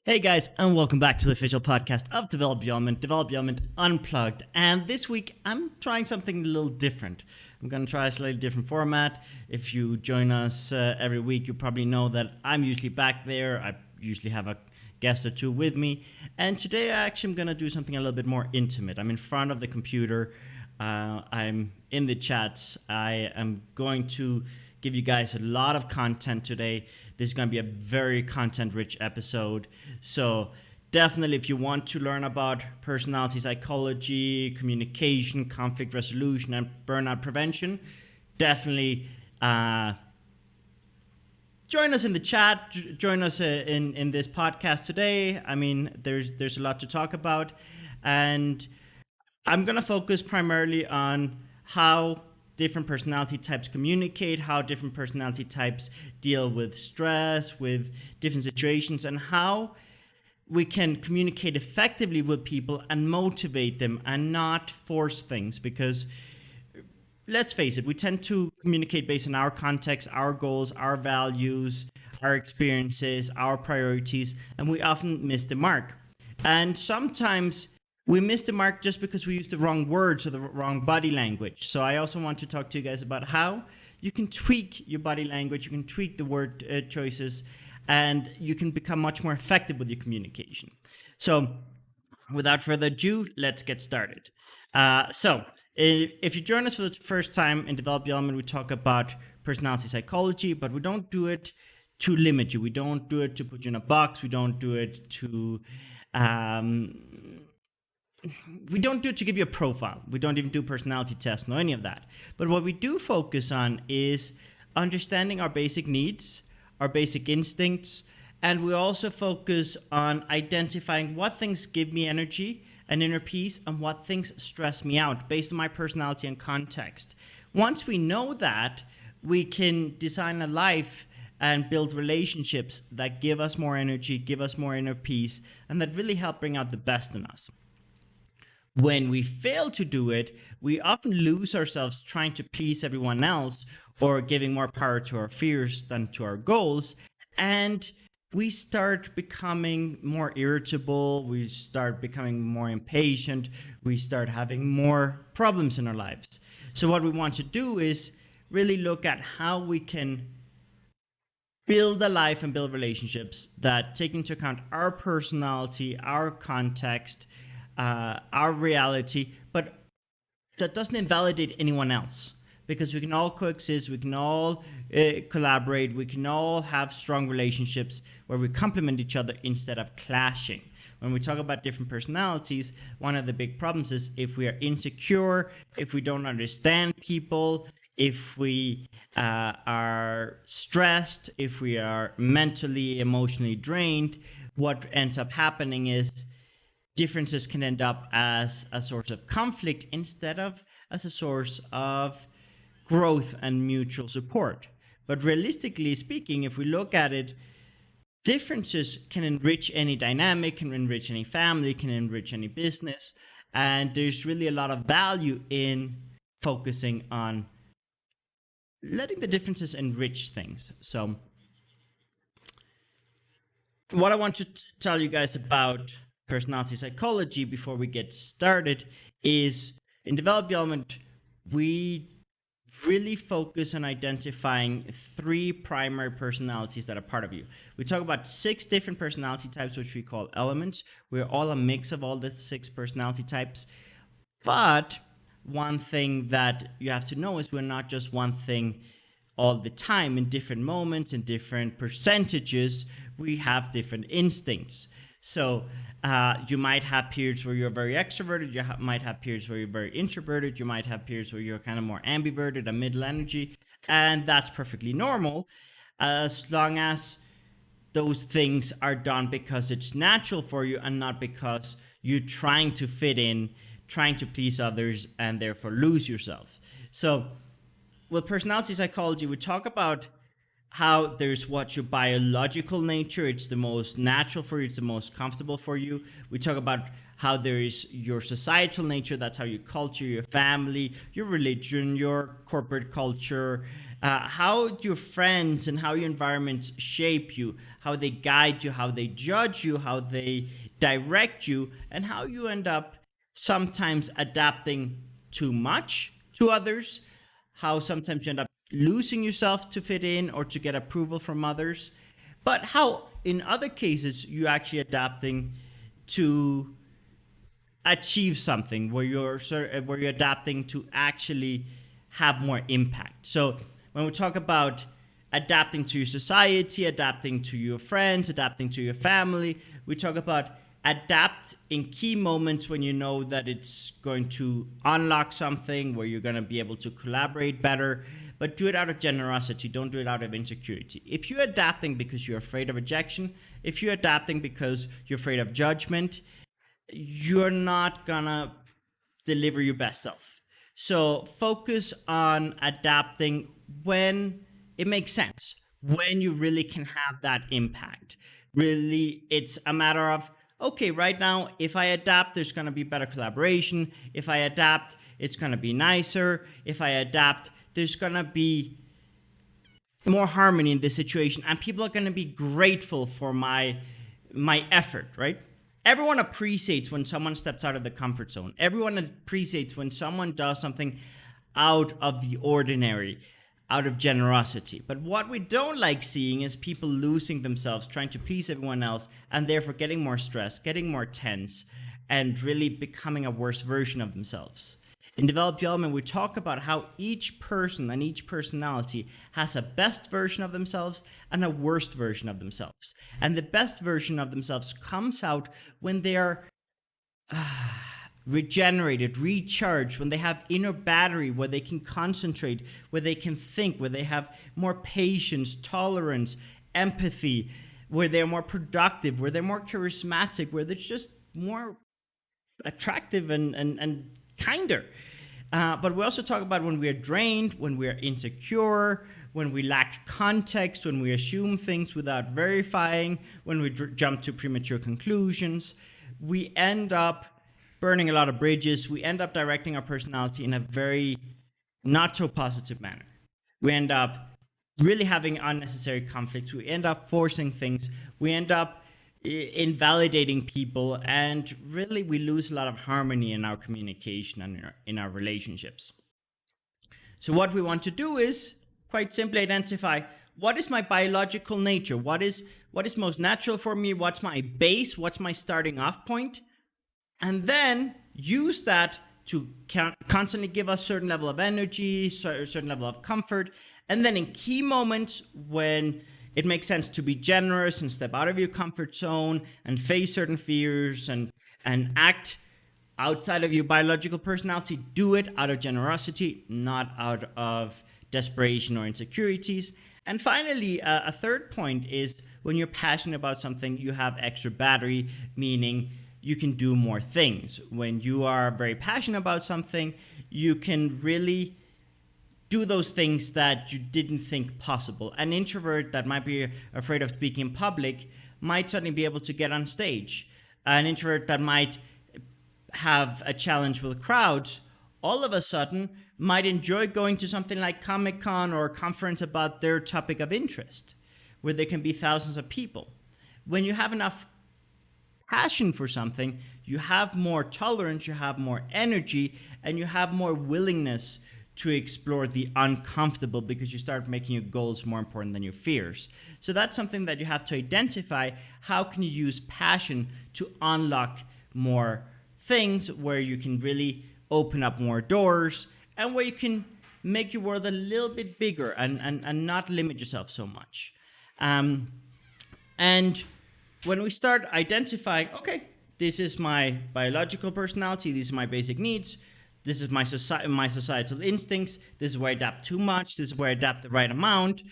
Hey guys, and welcome back to the official podcast of Develop Element Unplugged. And this week, I'm trying something a little different. I'm going to try a slightly different format. If you join us every week, you probably know that I'm usually back there. I usually have a guest or two with me. And today, I actually am going to do something a little bit more intimate. I'm in front of the computer. I'm in the chats. I am going to give you guys a lot of content today. This is going to be a very content-rich episode. So definitely, if you want to learn about personality psychology, communication, conflict resolution, and burnout prevention, definitely join us in the chat. Join us in this podcast today. I mean, there's a lot to talk about, and I'm going to focus primarily on how different personality types communicate, how different personality types deal with stress, with different situations, and how we can communicate effectively with people and motivate them and not force things. Because let's face it, we tend to communicate based on our context, our goals, our values, our experiences, our priorities, and we often miss the mark. And sometimes we miss the mark just because we use the wrong words or the wrong body language. So I also want to talk to you guys about how you can tweak your body language, you can tweak the word choices, and you can become much more effective with your communication. So without further ado, let's get started. So if you join us for the first time in Develop Your Element, we talk about personality psychology, but we don't do it to limit you. We don't do it to put you in a box. We don't do it to give you a profile. We don't even do personality tests, no any of that. But what we do focus on is understanding our basic needs, our basic instincts, and we also focus on identifying what things give me energy and inner peace and what things stress me out based on my personality and context. Once we know that, we can design a life and build relationships that give us more energy, give us more inner peace, and that really help bring out the best in us. When we fail to do it, we often lose ourselves trying to please everyone else or giving more power to our fears than to our goals. And we start becoming more irritable. We start becoming more impatient. We start having more problems in our lives. So what we want to do is really look at how we can build a life and build relationships that take into account our personality, our context, our reality, but that doesn't invalidate anyone else, because we can all coexist, we can all collaborate, we can all have strong relationships where we complement each other instead of clashing. When we talk about different personalities, one of the big problems is if we are insecure, if we don't understand people, if we are stressed, if we are mentally, emotionally drained, what ends up happening is differences can end up as a source of conflict instead of as a source of growth and mutual support. But realistically speaking, if we look at it, differences can enrich any dynamic, can enrich any family, can enrich any business. And there's really a lot of value in focusing on letting the differences enrich things. So what I want to tell you guys about personality psychology before we get started is in Develop Your Element, we really focus on identifying 3 primary personalities that are part of you. We talk about 6 different personality types, which we call elements. We're all a mix of all the 6 personality types. But one thing that you have to know is we're not just one thing all the time. In different moments, in different percentages, we have different instincts. So you might have periods where you're very extroverted, you might have periods where you're very introverted, you might have periods where you're kind of more ambiverted, a middle energy, and that's perfectly normal as long as those things are done because it's natural for you and not because you're trying to fit in, trying to please others, and therefore lose yourself. So with personality psychology, we talk about how there's what your biological nature, it's the most natural for you, it's the most comfortable for you. We talk about how there is your societal nature, that's how your culture, your family, your religion, your corporate culture, how your friends and how your environments shape you, how they guide you, how they judge you, how they direct you, and how you end up sometimes adapting too much to others, how sometimes you end up losing yourself to fit in or to get approval from others, but how in other cases you're actually adapting to achieve something where you're adapting to actually have more impact. So when we talk about adapting to your society, adapting to your friends, adapting to your family, we talk about adapt in key moments when you know that it's going to unlock something, where you're going to be able to collaborate better, but do it out of generosity. Don't do it out of insecurity. If you're adapting because you're afraid of rejection, if you're adapting because you're afraid of judgment, you're not gonna deliver your best self. So focus on adapting when it makes sense, when you really can have that impact. Really, it's a matter of, okay, right now, if I adapt, there's gonna be better collaboration. If I adapt, it's gonna be nicer. If I adapt, there's gonna be more harmony in this situation, and people are gonna be grateful for my effort, right? Everyone appreciates when someone steps out of the comfort zone. Everyone appreciates when someone does something out of the ordinary, out of generosity. But what we don't like seeing is people losing themselves, trying to please everyone else, and therefore getting more stressed, getting more tense, and really becoming a worse version of themselves. In Develop Development, we talk about how each person and each personality has a best version of themselves and a worst version of themselves. And the best version of themselves comes out when they are regenerated, recharged, when they have inner battery, where they can concentrate, where they can think, where they have more patience, tolerance, empathy, where they're more productive, where they're more charismatic, where they're just more attractive and kinder. But we also talk about when we are drained, when we are insecure, when we lack context, when we assume things without verifying, when we jump to premature conclusions. We end up burning a lot of bridges. We end up directing our personality in a very not so positive manner. We end up really having unnecessary conflicts. We end up forcing things. We end up invalidating people, and really we lose a lot of harmony in our communication and in our relationships. So what we want to do is quite simply identify what is my biological nature, what is most natural for me, what's my base, what's my starting off point, and then use that to constantly give us a certain level of energy, a certain level of comfort, and then in key moments when it makes sense to be generous and step out of your comfort zone and face certain fears and act outside of your biological personality, do it out of generosity, not out of desperation or insecurities. And finally, a third point is when you're passionate about something, you have extra battery, meaning you can do more things. When you are very passionate about something, you can really do those things that you didn't think possible. An introvert that might be afraid of speaking in public might suddenly be able to get on stage. An introvert that might have a challenge with crowds all of a sudden might enjoy going to something like Comic-Con or a conference about their topic of interest, where there can be thousands of people. When you have enough passion for something, you have more tolerance, you have more energy, and you have more willingness to explore the uncomfortable, because you start making your goals more important than your fears. So that's something that you have to identify. How can you use passion to unlock more things, where you can really open up more doors, and where you can make your world a little bit bigger and not limit yourself so much. And when we start identifying, okay, this is my biological personality, these are my basic needs, this is my societal instincts, this is where I adapt too much, this is where I adapt the right amount.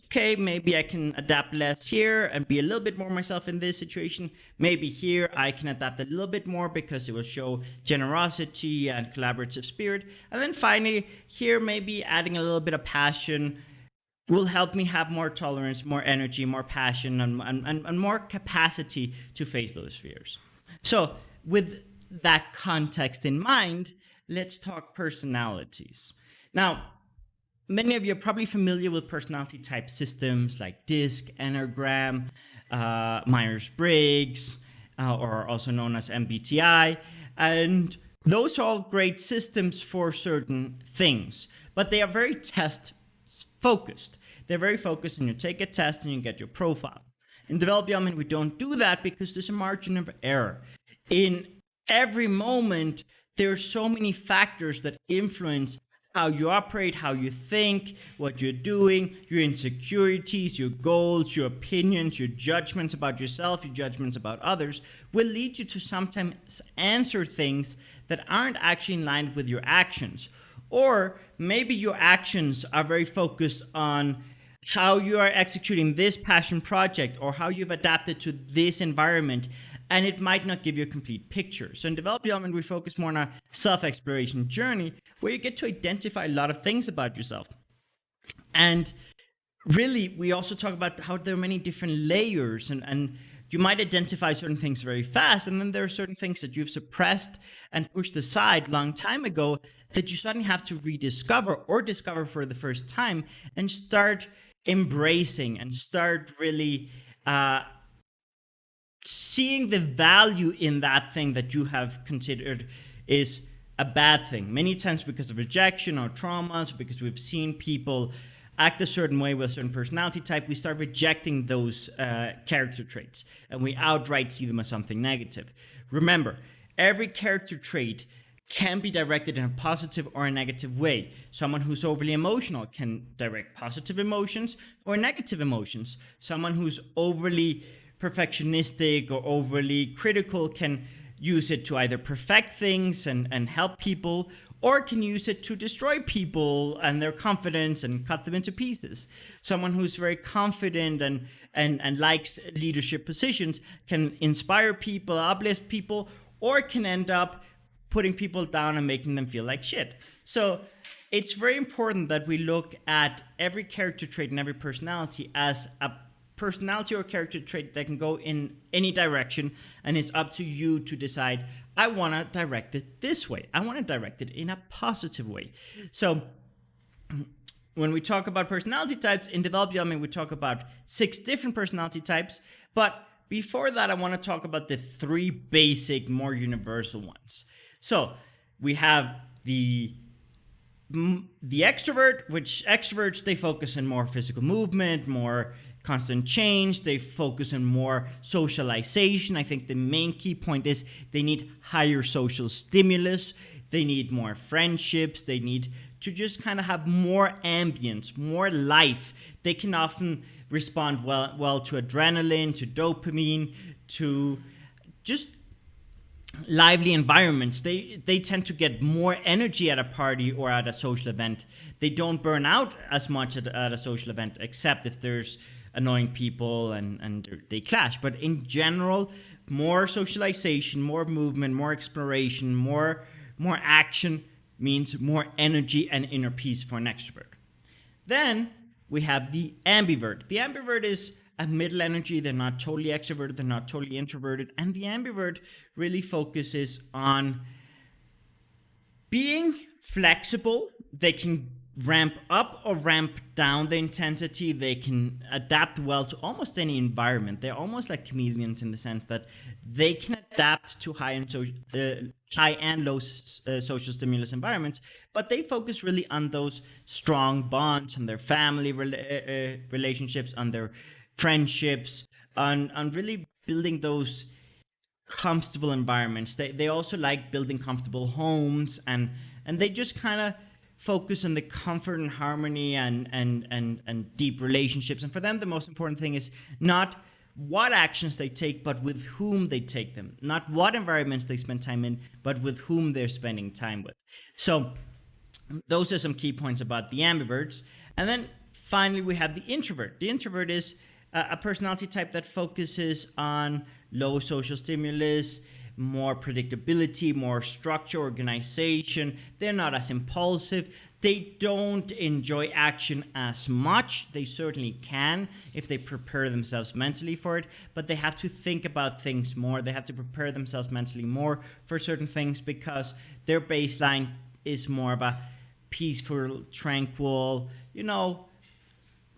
Okay, maybe I can adapt less here and be a little bit more myself in this situation. Maybe here I can adapt a little bit more because it will show generosity and collaborative spirit. And then finally, here maybe adding a little bit of passion will help me have more tolerance, more energy, more passion, and more capacity to face those fears. So with that context in mind, let's talk personalities. Now, Many of you are probably familiar with personality type systems like DISC, Enneagram, Myers-Briggs, or also known as MBTI. And those are all great systems for certain things, but they are very test focused. They're very focused, and you take a test and you get your profile. In development, we don't do that because there's a margin of error. In every moment, there are so many factors that influence how you operate, how you think, what you're doing, your insecurities, your goals, your opinions, your judgments about yourself, your judgments about others, will lead you to sometimes answer things that aren't actually in line with your actions. Or maybe your actions are very focused on how you are executing this passion project or how you've adapted to this environment, and it might not give you a complete picture. So in development, we focus more on a self-exploration journey where you get to identify a lot of things about yourself. And really, we also talk about how there are many different layers, and you might identify certain things very fast, and then there are certain things that you've suppressed and pushed aside a long time ago that you suddenly have to rediscover or discover for the first time and start embracing and start really seeing the value in that thing that you have considered is a bad thing. Many times because of rejection or traumas, because we've seen people act a certain way with a certain personality type, we start rejecting those character traits and we outright see them as something negative. Remember, every character trait can be directed in a positive or a negative way. Someone who's overly emotional can direct positive emotions or negative emotions. Someone who's overly perfectionistic or overly critical can use it to either perfect things and help people, or can use it to destroy people and their confidence and cut them into pieces. Someone who's very confident and likes leadership positions can inspire people, uplift people, or can end up putting people down and making them feel like shit. So it's very important that we look at every character trait and every personality as a personality or character trait that can go in any direction, and it's up to you to decide, I want to direct it this way. I want to direct it in a positive way. So when we talk about personality types in development, we talk about 6 different personality types, but before that, I want to talk about the 3 basic, more universal ones. So we have the extrovert, which extroverts, they focus on more physical movement, more constant change. They focus on more socialization. I think the main key point is they need higher social stimulus. They need more friendships. They need to just kind of have more ambience, more life. They can often respond well to adrenaline, to dopamine, to just lively environments. They tend to get more energy at a party or at a social event. They don't burn out as much at a social event, except if there's annoying people and they clash. But in general, more socialization, more movement, more exploration, more action means more energy and inner peace for an extrovert. Then we have the ambivert. The ambivert is a middle energy. They're not totally extroverted, they're not totally introverted. And the ambivert really focuses on being flexible. They can ramp up or ramp down the intensity. They can adapt well to almost any environment. They're almost like chameleons in the sense that they can adapt to high and low social stimulus environments, but they focus really on those strong bonds, on their family relationships, on their friendships, on really building those comfortable environments. They also like building comfortable homes, and they just kind of focus on the comfort and harmony and deep relationships. And for them, the most important thing is not what actions they take, but with whom they take them. Not what environments they spend time in, but with whom they're spending time with. So those are some key points about the ambiverts. And then finally, we have the introvert. The introvert is a personality type that focuses on low social stimulus, more predictability, more structure, organization. They're not as impulsive. They don't enjoy action as much. They certainly can if they prepare themselves mentally for it, but they have to think about things more. They have to prepare themselves mentally more for certain things because their baseline is more of a peaceful, tranquil,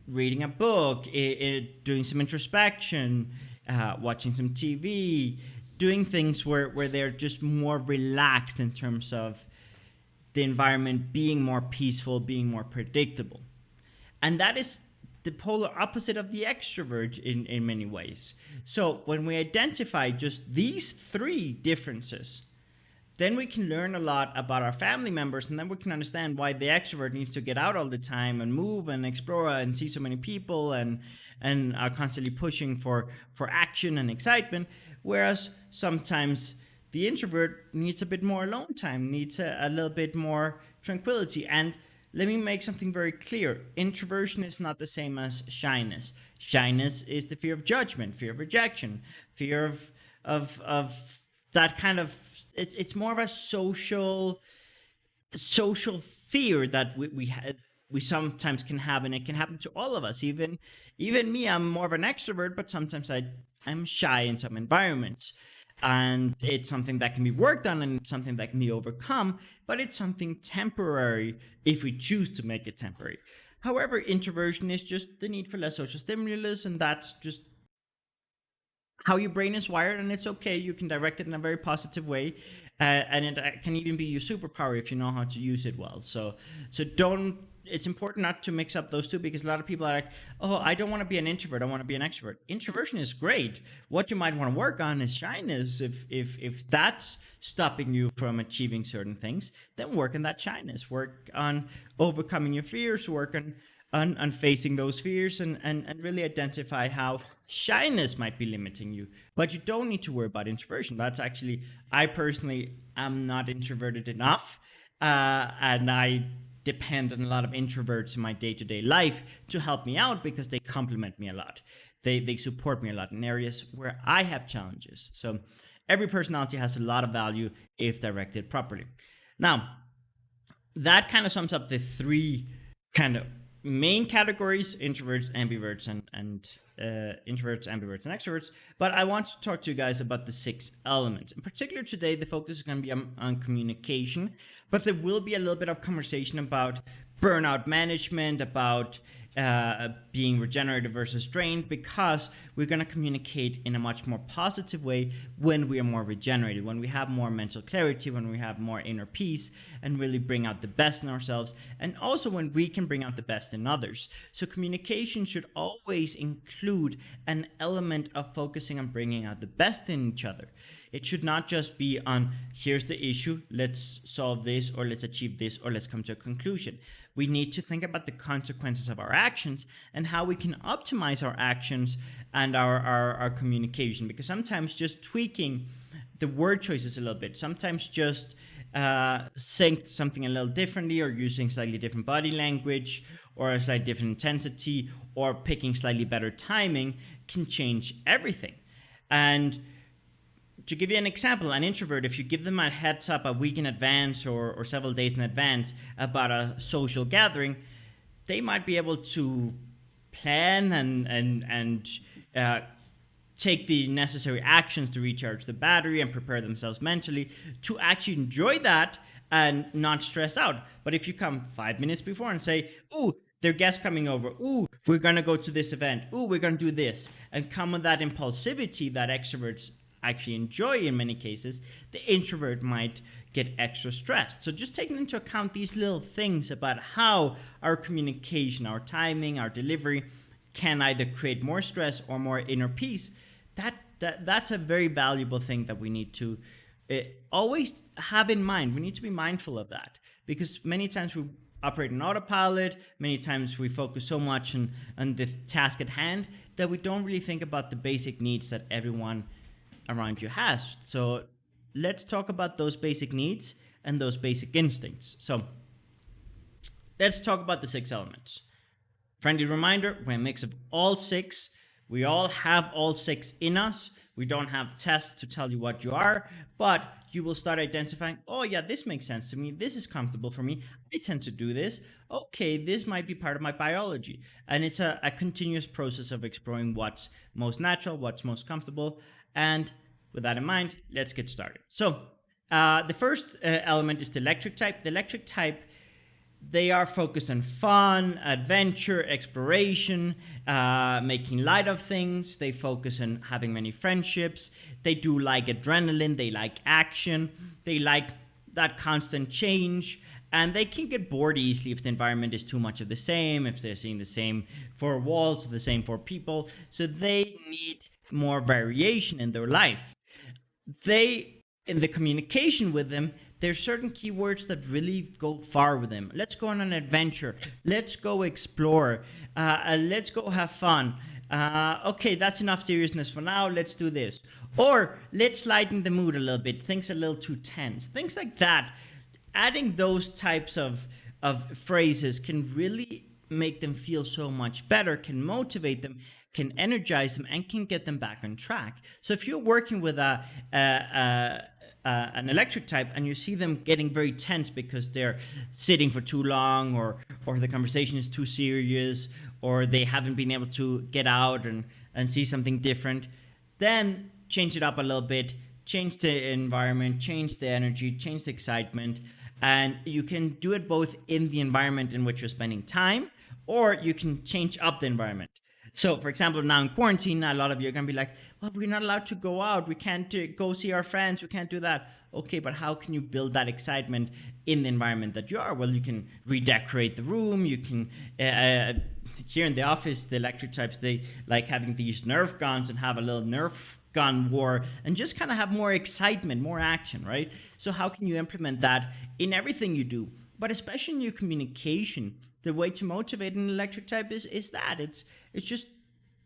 reading a book, doing some introspection, watching some TV, doing things where they're just more relaxed in terms of the environment being more peaceful, being more predictable. And that is the polar opposite of the extrovert in many ways. So when we identify just these three differences, then we can learn a lot about our family members, and then we can understand why the extrovert needs to get out all the time and move and explore and see so many people and are constantly pushing for action and excitement, whereas sometimes the introvert needs a bit more alone time, needs a little bit more tranquility. And let me make something very clear. Introversion is not the same as shyness. Shyness is the fear of judgment, fear of rejection, fear of that kind of, it's more of a social fear that we sometimes can have, and it can happen to all of us. Even me, I'm more of an extrovert, but sometimes I'm shy in some environments. And it's something that can be worked on, and it's something that can be overcome, but it's something temporary if we choose to make it temporary. However, introversion is just the need for less social stimulus, and that's just how your brain is wired, and it's okay. You can direct it in a very positive way, and it can even be your superpower if you know how to use it well. So don't. It's important not to mix up those two, because a lot of people are like, oh, I don't want to be an introvert, I want to be an extrovert. Introversion is great. What you might want to work on is shyness. If that's stopping you from achieving certain things, then work on that shyness. Work on overcoming your fears. Work on facing those fears, and really identify how shyness might be limiting you. But you don't need to worry about introversion. That's actually, I personally am not introverted enough, and I depend on a lot of introverts in my day-to-day life to help me out, because they complement me a lot. They support me a lot in areas where I have challenges. So every personality has a lot of value if directed properly. Now, that kind of sums up the three kind of main categories: introverts, ambiverts, and introverts, ambiverts, and extroverts. But I want to talk to you guys about the 6 elements. In particular, today the focus is going to be on communication, but there will be a little bit of conversation about burnout management, about being regenerative versus drained, because we're going to communicate in a much more positive way when we are more regenerated, when we have more mental clarity, when we have more inner peace, and really bring out the best in ourselves, and also when we can bring out the best in others. So communication should always include an element of focusing on bringing out the best in each other. It should not just be on, here's the issue, let's solve this, or let's achieve this, or let's come to a conclusion. We need to think about the consequences of our actions and how we can optimize our actions and our communication. Because sometimes just tweaking the word choices a little bit, sometimes just saying something a little differently, or using slightly different body language, or a slightly different intensity, or picking slightly better timing can change everything. And to give you an example, an introvert, if you give them a heads up a week in advance or several days in advance about a social gathering, they might be able to plan and take the necessary actions to recharge the battery and prepare themselves mentally to actually enjoy that and not stress out. But if you come 5 minutes before and say, ooh, there are guests coming over, ooh, we're going to go to this event, ooh, we're going to do this, and come with that impulsivity that extroverts actually enjoy in many cases, the introvert might get extra stressed. So just taking into account these little things about how our communication, our timing, our delivery can either create more stress or more inner peace, that's a very valuable thing that we need to always have in mind. We need to be mindful of that, because many times we operate in autopilot, many times we focus so much on the task at hand that we don't really think about the basic needs that everyone around you has. So let's talk about those basic needs and those basic instincts. So let's talk about the 6 elements. Friendly reminder, we're a mix of all 6. We all have all 6 in us. We don't have tests to tell you what you are, but you will start identifying, oh yeah, this makes sense to me. This is comfortable for me. I tend to do this. Okay, this might be part of my biology. And it's a continuous process of exploring what's most natural, what's most comfortable. And with that in mind, let's get started. So the first element is the electric type. The electric type They are focused on fun, adventure, exploration, making light of things. They focus on having many friendships. They do like adrenaline. They like action. They like that constant change. And they can get bored easily if the environment is too much of the same, if they're seeing the same four walls or the same four people. So they need more variation in their life. In the communication with them, there's certain keywords that really go far with them. Let's go on an adventure. Let's go explore. Let's go have fun. Okay, that's enough seriousness for now. Let's do this. Or let's lighten the mood a little bit. Things a little too tense. Things like that. Adding those types of phrases can really make them feel so much better, can motivate them, can energize them, and can get them back on track. So if you're working with an electric type and you see them getting very tense because they're sitting for too long, or the conversation is too serious, or they haven't been able to get out and see something different, then change it up a little bit, change the environment, change the energy, change the excitement. And you can do it both in the environment in which you're spending time, or you can change up the environment. So, for example, now in quarantine, a lot of you are going to be like, well, we're not allowed to go out. We can't go see our friends. We can't do that. Okay, but how can you build that excitement in the environment that you are? Well, you can redecorate the room. You can, here in the office, the electric types, they like having these Nerf guns and have a little Nerf gun war and just kind of have more excitement, more action, right? So how can you implement that in everything you do? But especially in your communication, the way to motivate an electric type is that it's just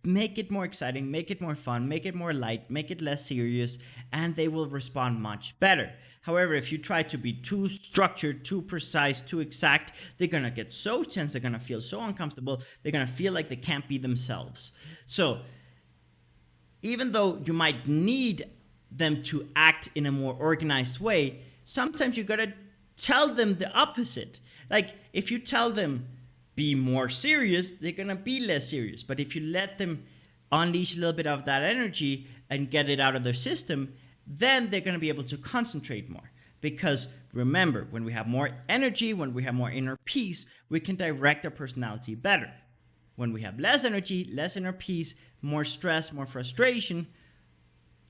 make it more exciting, make it more fun, make it more light, make it less serious, and they will respond much better. However, if you try to be too structured, too precise, too exact, they're going to get so tense, they're going to feel so uncomfortable, they're going to feel like they can't be themselves. So even though you might need them to act in a more organized way, sometimes you got to tell them the opposite. Like if you tell them be more serious, they're going to be less serious. But if you let them unleash a little bit of that energy and get it out of their system, then they're going to be able to concentrate more. Because remember, when we have more energy, when we have more inner peace, we can direct our personality better. When we have less energy, less inner peace, more stress, more frustration,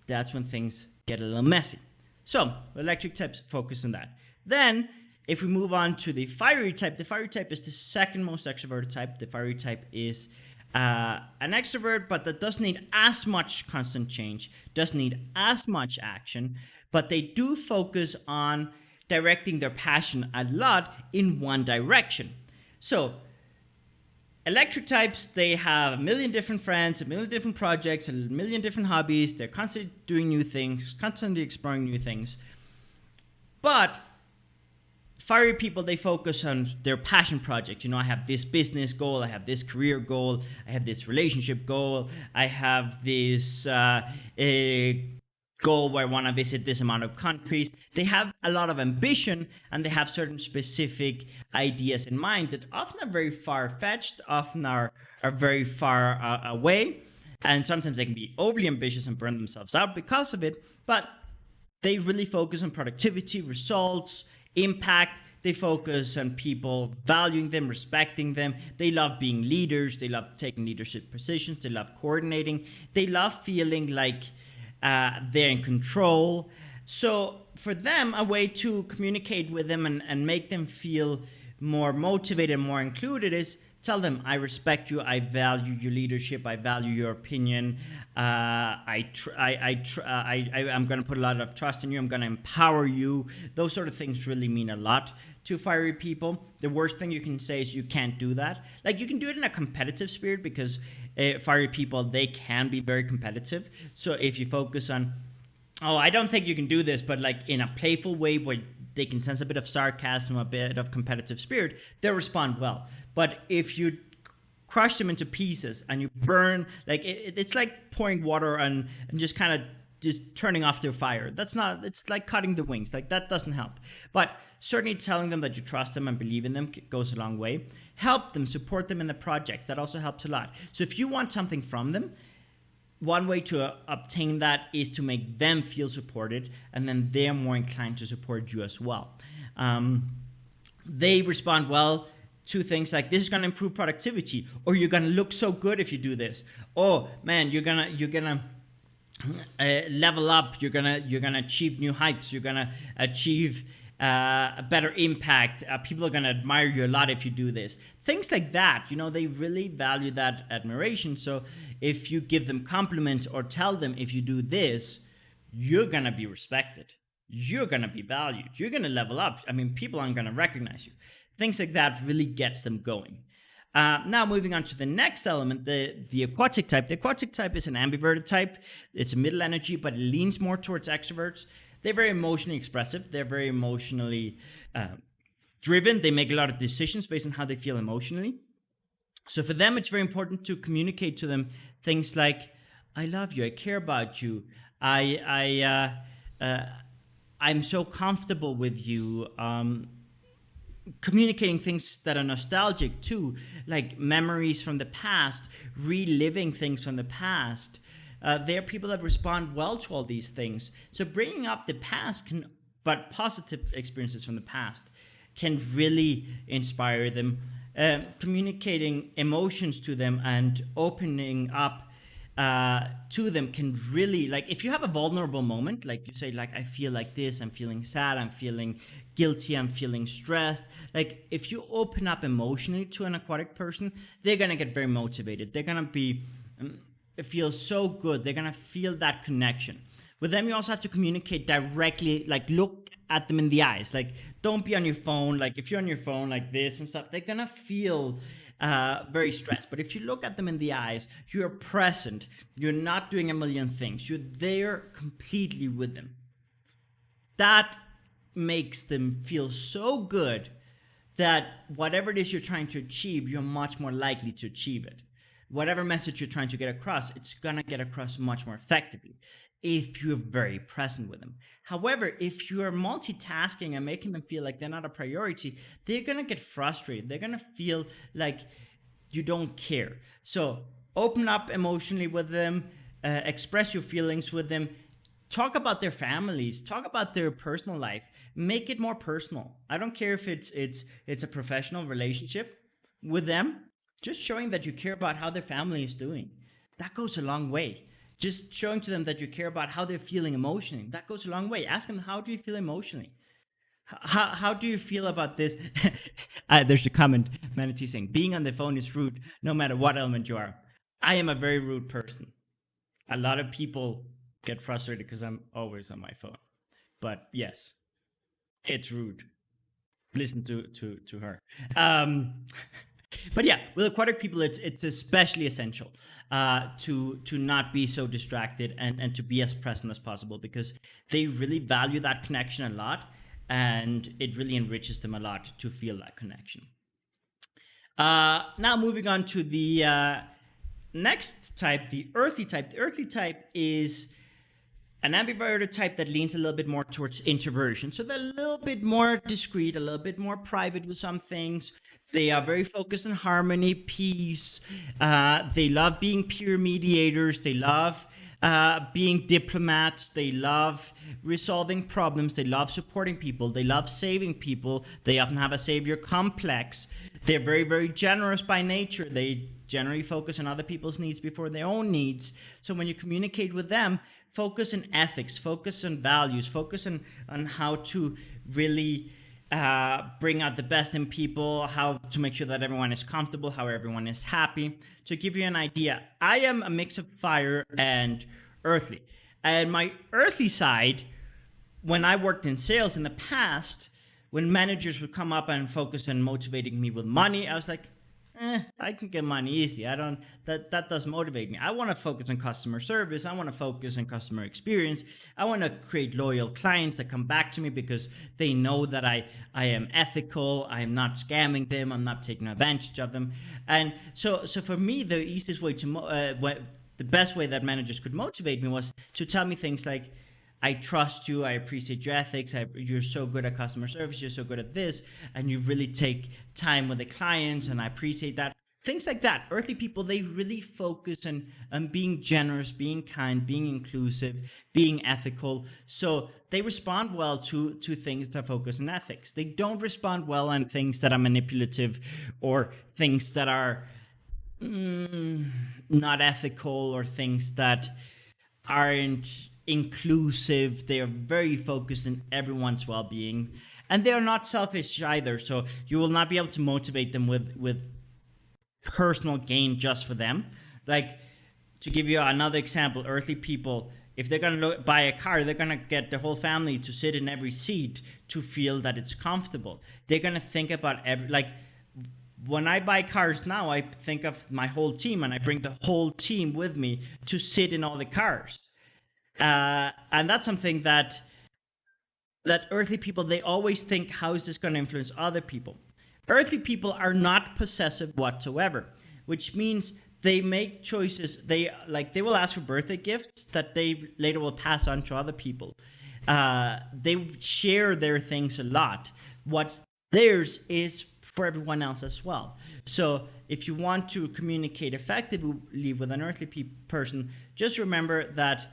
that's when things get a little messy. So electric types focus on that. Then if we move on to the fiery type is the second most extroverted type. The fiery type is an extrovert, but that doesn't need as much constant change, doesn't need as much action, but they do focus on directing their passion a lot in one direction. So electric types, they have a million different friends, a million different projects, a million different hobbies. They're constantly doing new things, constantly exploring new things. But fiery people, they focus on their passion project. I have this business goal, I have this career goal, I have this relationship goal, I have this goal where I want to visit this amount of countries. They have a lot of ambition and they have certain specific ideas in mind that often are very far-fetched, often are very far away. And sometimes they can be overly ambitious and burn themselves out because of it. But they really focus on productivity, results, impact. They focus on people valuing them, respecting them. They love being leaders. They love taking leadership positions. They love coordinating. They love feeling like they're in control. So for them, a way to communicate with them and make them feel more motivated, more included is tell them, I respect you, I value your leadership, I value your opinion, I'm going to put a lot of trust in you, I'm going to empower you. Those sort of things really mean a lot to fiery people. The worst thing you can say is you can't do that. Like you can do it in a competitive spirit because fiery people, they can be very competitive. So if you focus on, oh, I don't think you can do this, but like in a playful way where they can sense a bit of sarcasm, a bit of competitive spirit, they'll respond well. But if you crush them into pieces and you burn, like it's like pouring water and just kind of just turning off their fire. It's like cutting the wings. Like that doesn't help. But certainly telling them that you trust them and believe in them goes a long way. Help them, support them in the projects. That also helps a lot. So if you want something from them, one way to obtain that is to make them feel supported, and then they're more inclined to support you as well. they respond well to things like, this is going to improve productivity, or you're going to look so good if you do this. Oh man, you're gonna level up. You're gonna achieve new heights. You're gonna achieve a better impact. People are gonna admire you a lot if you do this. Things like that. They really value that admiration. So if you give them compliments or tell them, if you do this, you're gonna be respected. You're gonna be valued. You're gonna level up. I mean, people aren't gonna recognize you. Things like that really gets them going. Now moving on to the next element, the aquatic type. The aquatic type is an ambiverted type. It's a middle energy, but it leans more towards extroverts. They're very emotionally expressive. They're very emotionally driven. They make a lot of decisions based on how they feel emotionally. So for them, it's very important to communicate to them things like, I love you, I care about you, I'm so comfortable with you. Communicating things that are nostalgic too, like memories from the past, reliving things from the past. There are people that respond well to all these things. So bringing up the past but positive experiences from the past can really inspire them. Communicating emotions to them and opening up to them can really, like, if you have a vulnerable moment, like you say, like, I feel like this, I'm feeling sad, I'm feeling guilty, I'm feeling stressed. Like, if you open up emotionally to an aquatic person, they're gonna get very motivated. They're gonna be feel so good. They're gonna feel that connection. With them, you also have to communicate directly, like look at them in the eyes. Like, don't be on your phone. Like, if you're on your phone like this and stuff, they're gonna feel very stressed. But if you look at them in the eyes, you're present. You're not doing a million things. You're there completely with them. That makes them feel so good that whatever it is you're trying to achieve, you're much more likely to achieve it. Whatever message you're trying to get across, it's gonna get across much more effectively if you're very present with them. However, if you're multitasking and making them feel like they're not a priority, they're gonna get frustrated. They're gonna feel like you don't care. So open up emotionally with them, express your feelings with them, talk about their families, talk about their personal life, make it more personal. I don't care if it's a professional relationship with them. Just showing that you care about how their family is doing, that goes a long way. Just showing to them that you care about how they're feeling emotionally, that goes a long way. Ask them, how do you feel emotionally? How do you feel about this? There's a comment, Manatee saying, being on the phone is rude, no matter what element you are. I am a very rude person. A lot of people get frustrated because I'm always on my phone. But yes, it's rude. Listen to her. But yeah, with aquatic people, it's especially essential to not be so distracted and to be as present as possible, because they really value that connection a lot, and it really enriches them a lot to feel that connection. Now moving on to the next type, the earthy type. The earthy type is an ambiverted type that leans a little bit more towards introversion. So they're a little bit more discreet, a little bit more private with some things. They are very focused on harmony, peace. They love being peer mediators. They love being diplomats. They love resolving problems. They love supporting people. They love saving people. They often have a savior complex. They're very, very generous by nature. They generally focus on other people's needs before their own needs. So when you communicate with them, focus on ethics, focus on values, focus on how to really bring out the best in people, how to make sure that everyone is comfortable, how everyone is happy. To give you an idea, I am a mix of fire and earthly. And my earthly side, when I worked in sales in the past, when managers would come up and focus on motivating me with money, I was like, I can get money easy. That does motivate me. I want to focus on customer service. I want to focus on customer experience. I want to create loyal clients that come back to me because they know that I am ethical. I am not scamming them. I'm not taking advantage of them. And so for me, the easiest way the best way that managers could motivate me was to tell me things like, I trust you, I appreciate your ethics, you're so good at customer service, you're so good at this, and you really take time with the clients, and I appreciate that. things like that. Earthly people, they really focus on being generous, being kind, being inclusive, being ethical. So they respond well to things that focus on ethics. They don't respond well on things that are manipulative or things that are not ethical or things that aren't inclusive. They are very focused on everyone's well-being, and they are not selfish either. So you will not be able to motivate them with personal gain just for them. Like, to give you another example, earthly people, if they're going to buy a car, they're going to get the whole family to sit in every seat to feel that it's comfortable. They're going to think about when I buy cars now, I think of my whole team, and I bring the whole team with me to sit in all the cars. And that's something that earthly people, they always think, how is this going to influence other people? Earthly people are not possessive whatsoever, which means they make choices. They will ask for birthday gifts that they later will pass on to other people. They share their things a lot. What's theirs is for everyone else as well. So if you want to communicate effectively with an earthly person, just remember that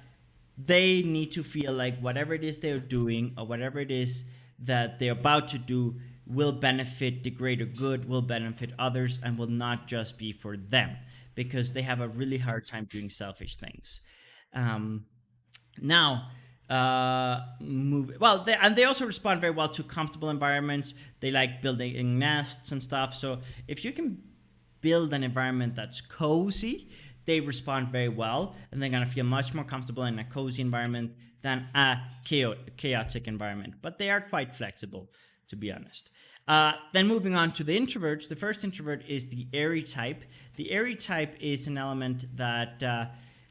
they need to feel like whatever it is they're doing or whatever it is that they're about to do will benefit the greater good, will benefit others, and will not just be for them, because they have a really hard time doing selfish things. They also respond very well to comfortable environments. They like building nests and stuff. So if you can build an environment that's cozy, they respond very well, and they're going to feel much more comfortable in a cozy environment than a chaotic environment. But they are quite flexible, to be honest. Then moving on to the introverts, the first introvert is the airy type. The airy type is an element that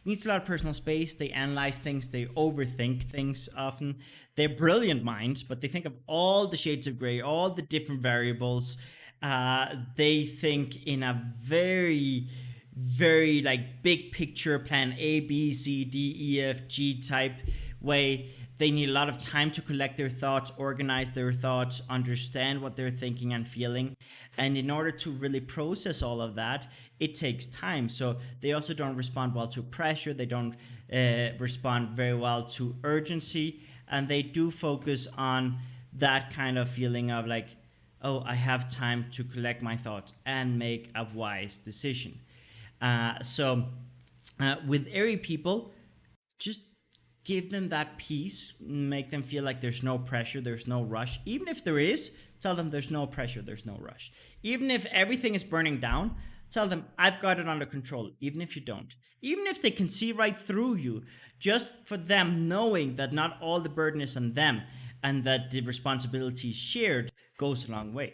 needs a lot of personal space. They analyze things, they overthink things often. They're brilliant minds, but they think of all the shades of gray, all the different variables. They think in a very, very big picture plan, A, B, C, D, E, F, G type way. They need a lot of time to collect their thoughts, organize their thoughts, understand what they're thinking and feeling. And in order to really process all of that, it takes time. So they also don't respond well to pressure. They don't respond very well to urgency. And they do focus on that kind of feeling of oh, I have time to collect my thoughts and make a wise decision. With airy people, just give them that peace, make them feel like there's no pressure, there's no rush. Even if there is, tell them there's no pressure, there's no rush. Even if everything is burning down, tell them I've got it under control, even if you don't. Even if they can see right through you, just for them knowing that not all the burden is on them and that the responsibility is shared goes a long way.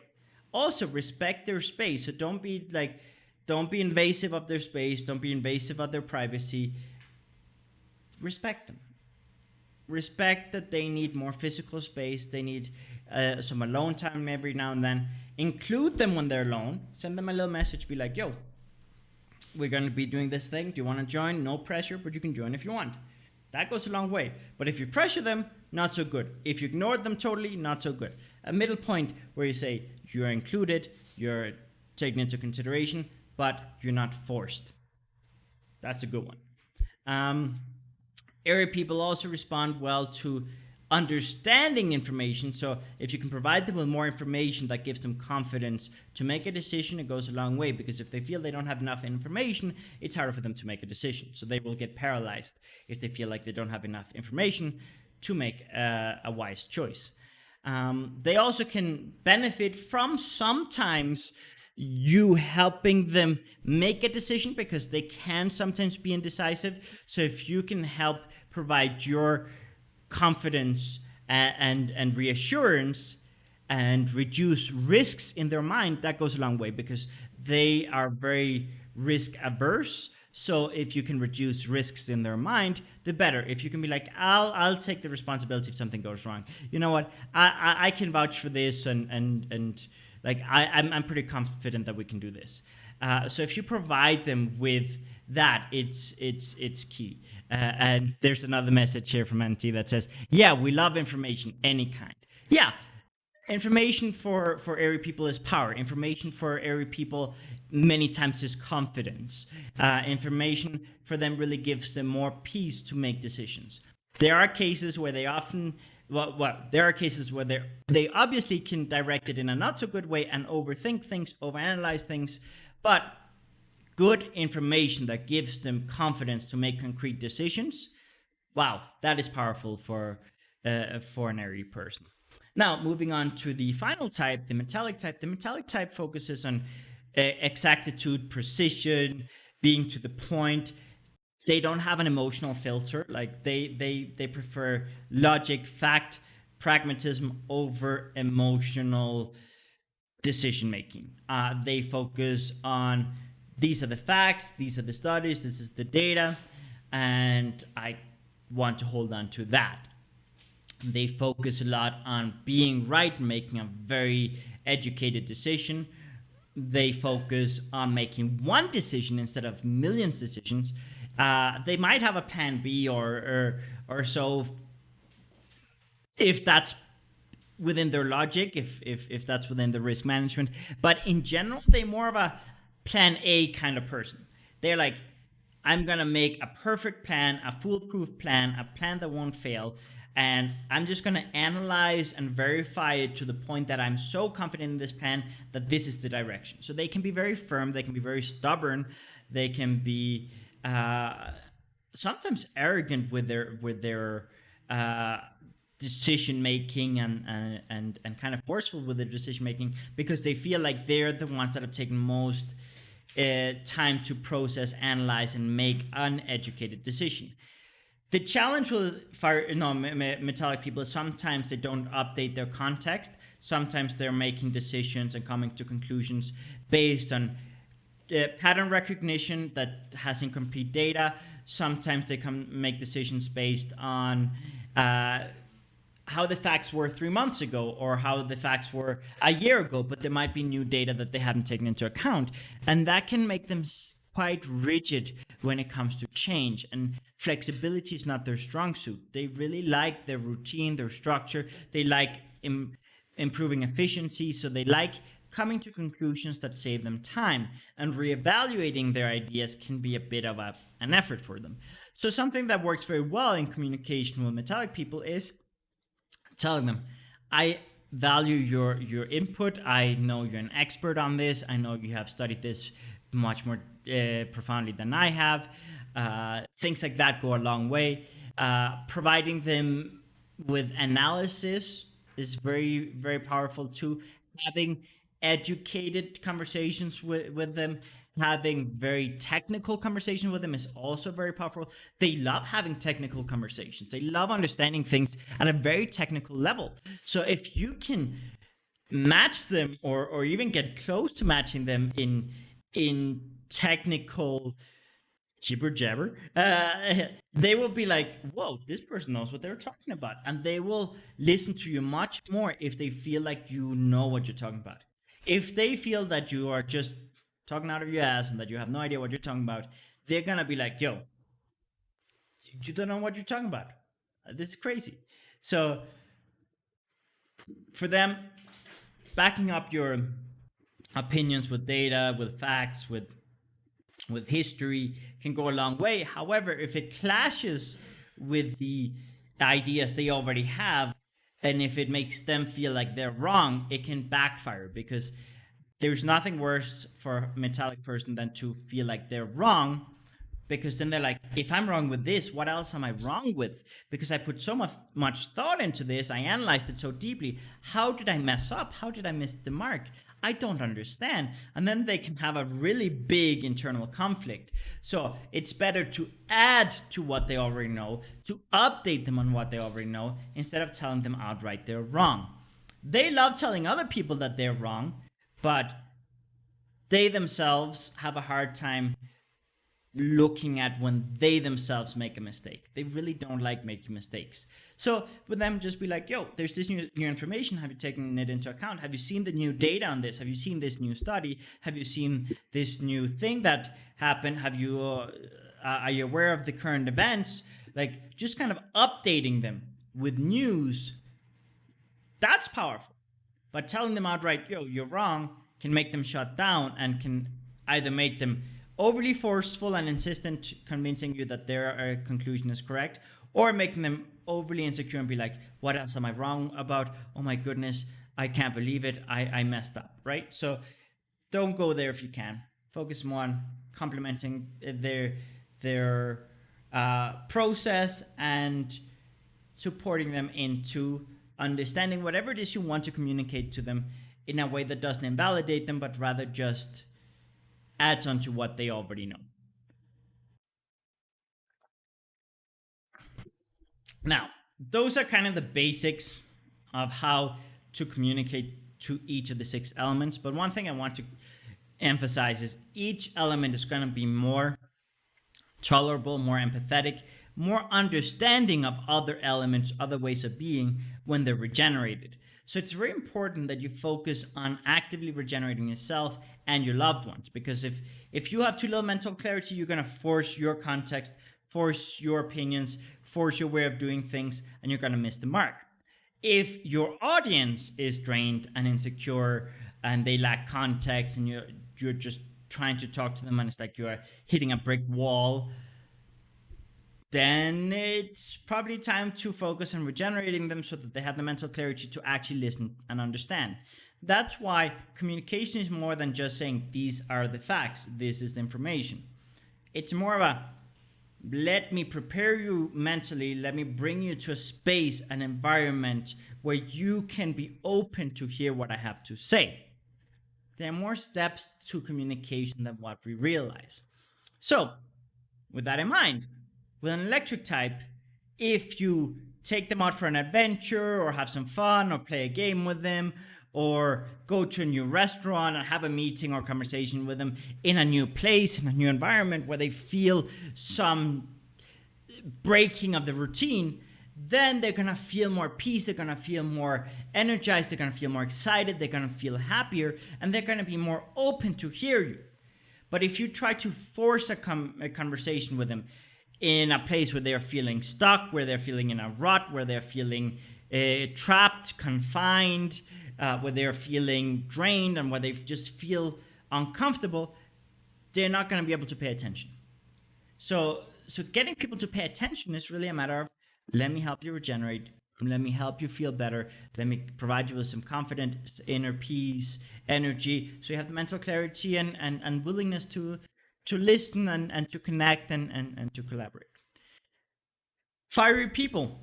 Also, respect their space. So don't be invasive of their space, don't be invasive of their privacy. Respect them. Respect that they need more physical space, they need some alone time every now and then. Include them when they're alone. Send them a little message, be like, yo, we're going to be doing this thing. Do you want to join? No pressure, but you can join if you want. That goes a long way. But if you pressure them, not so good. If you ignore them totally, not so good. A middle point where you say you're included, you're taken into consideration, but you're not forced. That's a good one. Airy people also respond well to understanding information. So if you can provide them with more information that gives them confidence to make a decision, it goes a long way, because if they feel they don't have enough information, it's harder for them to make a decision. So they will get paralyzed if they feel like they don't have enough information to make a wise choice. They also can benefit from sometimes you helping them make a decision, because they can sometimes be indecisive. So if you can help provide your confidence and reassurance and reduce risks in their mind, that goes a long way, because they are very risk averse. So if you can reduce risks in their mind, the better. If you can be like, I'll take the responsibility if something goes wrong. You know what? I can vouch for this, and I'm pretty confident that we can do this. So if you provide them with that, it's key. And there's another message here from NT that says, yeah, we love information, any kind. Yeah, information for airy people is power. Information for airy people many times is confidence. Information for them really gives them more peace to make decisions. There are cases where they often, there are cases where they obviously can direct it in a not so good way and overthink things, overanalyze things, but good information that gives them confidence to make concrete decisions, wow, that is powerful for an airy person. Now, moving on to the final type, the metallic type. The metallic type focuses on exactitude, precision, being to the point. They don't have an emotional filter. Like they prefer logic, fact, pragmatism over emotional decision making. They focus on these are the facts, these are the studies, this is the data, and I want to hold on to that. They focus a lot on being right, making a very educated decision. They focus on making one decision instead of millions of decisions. They might have a plan B or so if that's within their logic, if that's within the risk management. But in general, they're more of a plan A kind of person. They're like, I'm gonna make a perfect plan, a foolproof plan, a plan that won't fail, and I'm just gonna analyze and verify it to the point that I'm so confident in this plan that this is the direction. So they can be very firm, they can be very stubborn, they can be sometimes arrogant with their decision making and kind of forceful with their decision making, because they feel like they're the ones that have taken most time to process, analyze, and make an educated decision. The challenge with metallic people is sometimes they don't update their context. Sometimes they're making decisions and coming to conclusions based on pattern recognition that has incomplete data. Sometimes they make decisions based on how the facts were 3 months ago or how the facts were a year ago, but there might be new data that they haven't taken into account. And that can make them quite rigid when it comes to change. And flexibility is not their strong suit. They really like their routine, their structure. They like improving efficiency. So they like coming to conclusions that save them time. And reevaluating their ideas can be a bit of an effort for them. So something that works very well in communication with metallic people is telling them, I value your input. I know you're an expert on this. I know you have studied this much more profoundly than I have. Things like that go a long way. Providing them with analysis is very, very powerful too. Having educated conversations with them, having very technical conversations with them is also very powerful. They love having technical conversations. They love understanding things at a very technical level. So if you can match them or even get close to matching them in technical jibber jabber, they will be like, whoa, this person knows what they're talking about. And they will listen to you much more if they feel like you know what you're talking about. If they feel that you are just talking out of your ass and that you have no idea what you're talking about, they're gonna be like, yo, you don't know what you're talking about. This is crazy. So for them, backing up your opinions with data, with facts, with history can go a long way. However, if it clashes with the ideas they already have, and if it makes them feel like they're wrong, it can backfire, because there's nothing worse for a metallic person than to feel like they're wrong, because then they're like, if I'm wrong with this, what else am I wrong with? Because I put so much thought into this, I analyzed it so deeply. How did I mess up? How did I miss the mark? I don't understand. And then they can have a really big internal conflict. So it's better to add to what they already know, to update them on what they already know, instead of telling them outright they're wrong. They love telling other people that they're wrong, but they themselves have a hard time looking at when they themselves make a mistake. They really don't like making mistakes. So with them, just be like, yo, there's this new information. Have you taken it into account? Have you seen the new data on this? Have you seen this new study? Have you seen this new thing that happened? Have you are you aware of the current events? Like, just kind of updating them with news. That's powerful. But telling them outright, yo, you're wrong, can make them shut down and can Either make them overly forceful and insistent, convincing you that their conclusion is correct, or making them overly insecure and be like, what else am I wrong about? Oh my goodness, I can't believe it. I messed up, right? So don't go there if you can. Focus more on complementing their process and supporting them into understanding whatever it is you want to communicate to them in a way that doesn't invalidate them, but rather just adds on to what they already know. Now, those are kind of the basics of how to communicate to each of the 6 elements. But one thing I want to emphasize is each element is going to be more tolerable, more empathetic, more understanding of other elements, other ways of being when they're regenerated. So it's very important that you focus on actively regenerating yourself and your loved ones, because if you have too little mental clarity, you're going to force your context, force your opinions, force your way of doing things, and you're going to miss the mark. If your audience is drained and insecure and they lack context and you're just trying to talk to them and it's like you're hitting a brick wall, then it's probably time to focus on regenerating them so that they have the mental clarity to actually listen and understand. That's why communication is more than just saying, these are the facts, this is the information. It's more of a, let me prepare you mentally, let me bring you to a space, an environment where you can be open to hear what I have to say. There are more steps to communication than what we realize. So, with that in mind, with an electric type, if you take them out for an adventure or have some fun or play a game with them or go to a new restaurant and have a meeting or conversation with them in a new place, in a new environment where they feel some breaking of the routine, then they're going to feel more peace, they're going to feel more energized, they're going to feel more excited, they're going to feel happier, and they're going to be more open to hear you. But if you try to force a conversation with them in a place where they're feeling stuck, where they're feeling in a rut, where they're feeling trapped, confined, where they're feeling drained, and where they just feel uncomfortable, they're not going to be able to pay attention. So getting people to pay attention is really a matter of, let me help you regenerate, let me help you feel better, let me provide you with some confidence, inner peace, energy, so you have the mental clarity and willingness to listen and to connect and to collaborate. Fiery people,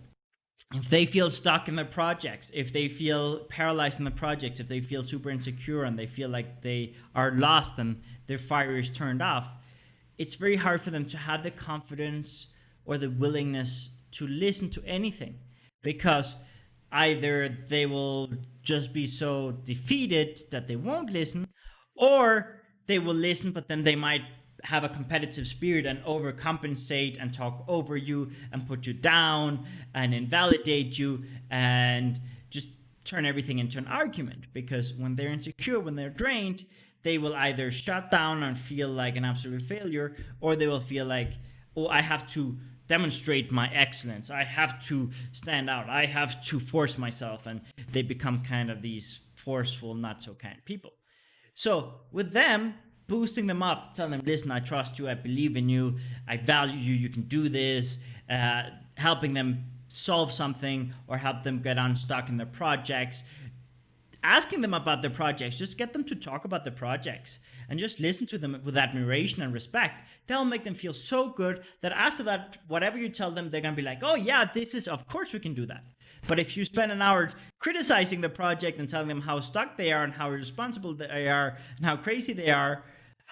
if they feel stuck in their projects, if they feel paralyzed in the projects, if they feel super insecure and they feel like they are lost and their fire is turned off, it's very hard for them to have the confidence or the willingness to listen to anything, because either they will just be so defeated that they won't listen, or they will listen but then they might have a competitive spirit and overcompensate and talk over you and put you down and invalidate you and just turn everything into an argument. Because when they're insecure, when they're drained, they will either shut down and feel like an absolute failure, or they will feel like, oh, I have to demonstrate my excellence, I have to stand out, I have to force myself, and they become kind of these forceful, not so kind people. So with them, boosting them up, telling them, listen, I trust you, I believe in you, I value you, you can do this, helping them solve something or help them get unstuck in their projects, asking them about their projects, just get them to talk about their projects and just listen to them with admiration and respect. That'll make them feel so good that after that, whatever you tell them, they're going to be like, oh yeah, this is, of course we can do that. But if you spend an hour criticizing the project and telling them how stuck they are and how irresponsible they are and how crazy they are,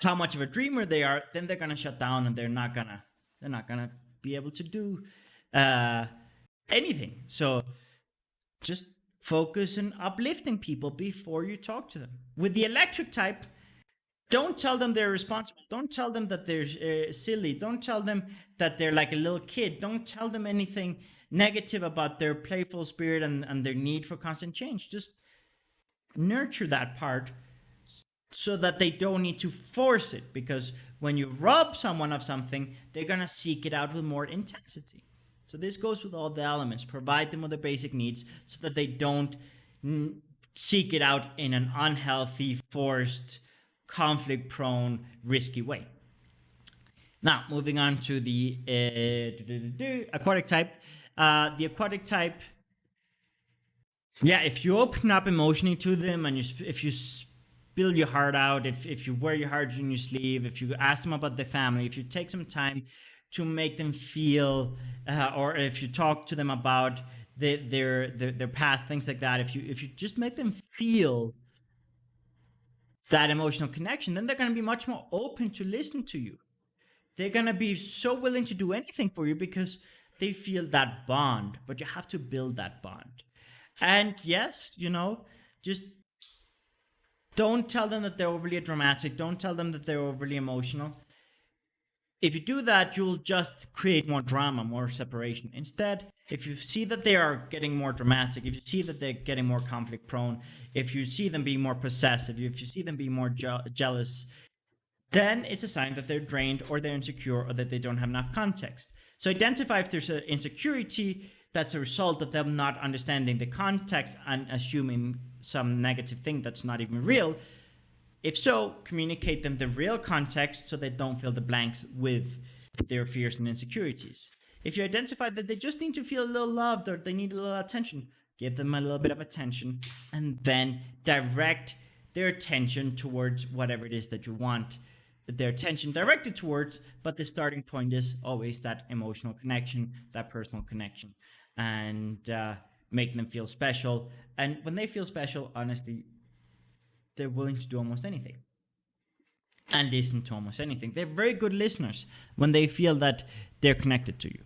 how much of a dreamer they are, then they're going to shut down and they're not going to be able to do anything. So just focus on uplifting people before you talk to them. With the electric type, don't tell them they're responsible. Don't tell them that they're silly. Don't tell them that they're like a little kid. Don't tell them anything negative about their playful spirit and their need for constant change. Just nurture that part so that they don't need to force it. Because when you rob someone of something, they're going to seek it out with more intensity. So this goes with all the elements. Provide them with the basic needs so that they don't seek it out in an unhealthy, forced, conflict prone, risky way. Now, moving on to the aquatic type. The aquatic type, yeah, if you open up emotionally to them and if you spill your heart out, if you wear your heart in your sleeve, if you ask them about their family, if you take some time to make them feel, or if you talk to them about their past, things like that, if you just make them feel that emotional connection, then they're going to be much more open to listen to you. They're going to be so willing to do anything for you because they feel that bond, but you have to build that bond. And yes, just don't tell them that they're overly dramatic. Don't tell them that they're overly emotional. If you do that, you'll just create more drama, more separation. Instead, if you see that they are getting more dramatic, if you see that they're getting more conflict prone, if you see them being more possessive, if you see them being more jealous, then it's a sign that they're drained or they're insecure or that they don't have enough context. So identify if there's an insecurity that's a result of them not understanding the context and assuming some negative thing that's not even real. If so, communicate them the real context so they don't fill the blanks with their fears and insecurities. If you identify that they just need to feel a little loved or they need a little attention, give them a little bit of attention and then direct their attention towards whatever it is that you want their attention directed towards, but the starting point is always that emotional connection, that personal connection, and making them feel special. And when they feel special, honestly, they're willing to do almost anything and listen to almost anything. They're very good listeners when they feel that they're connected to you.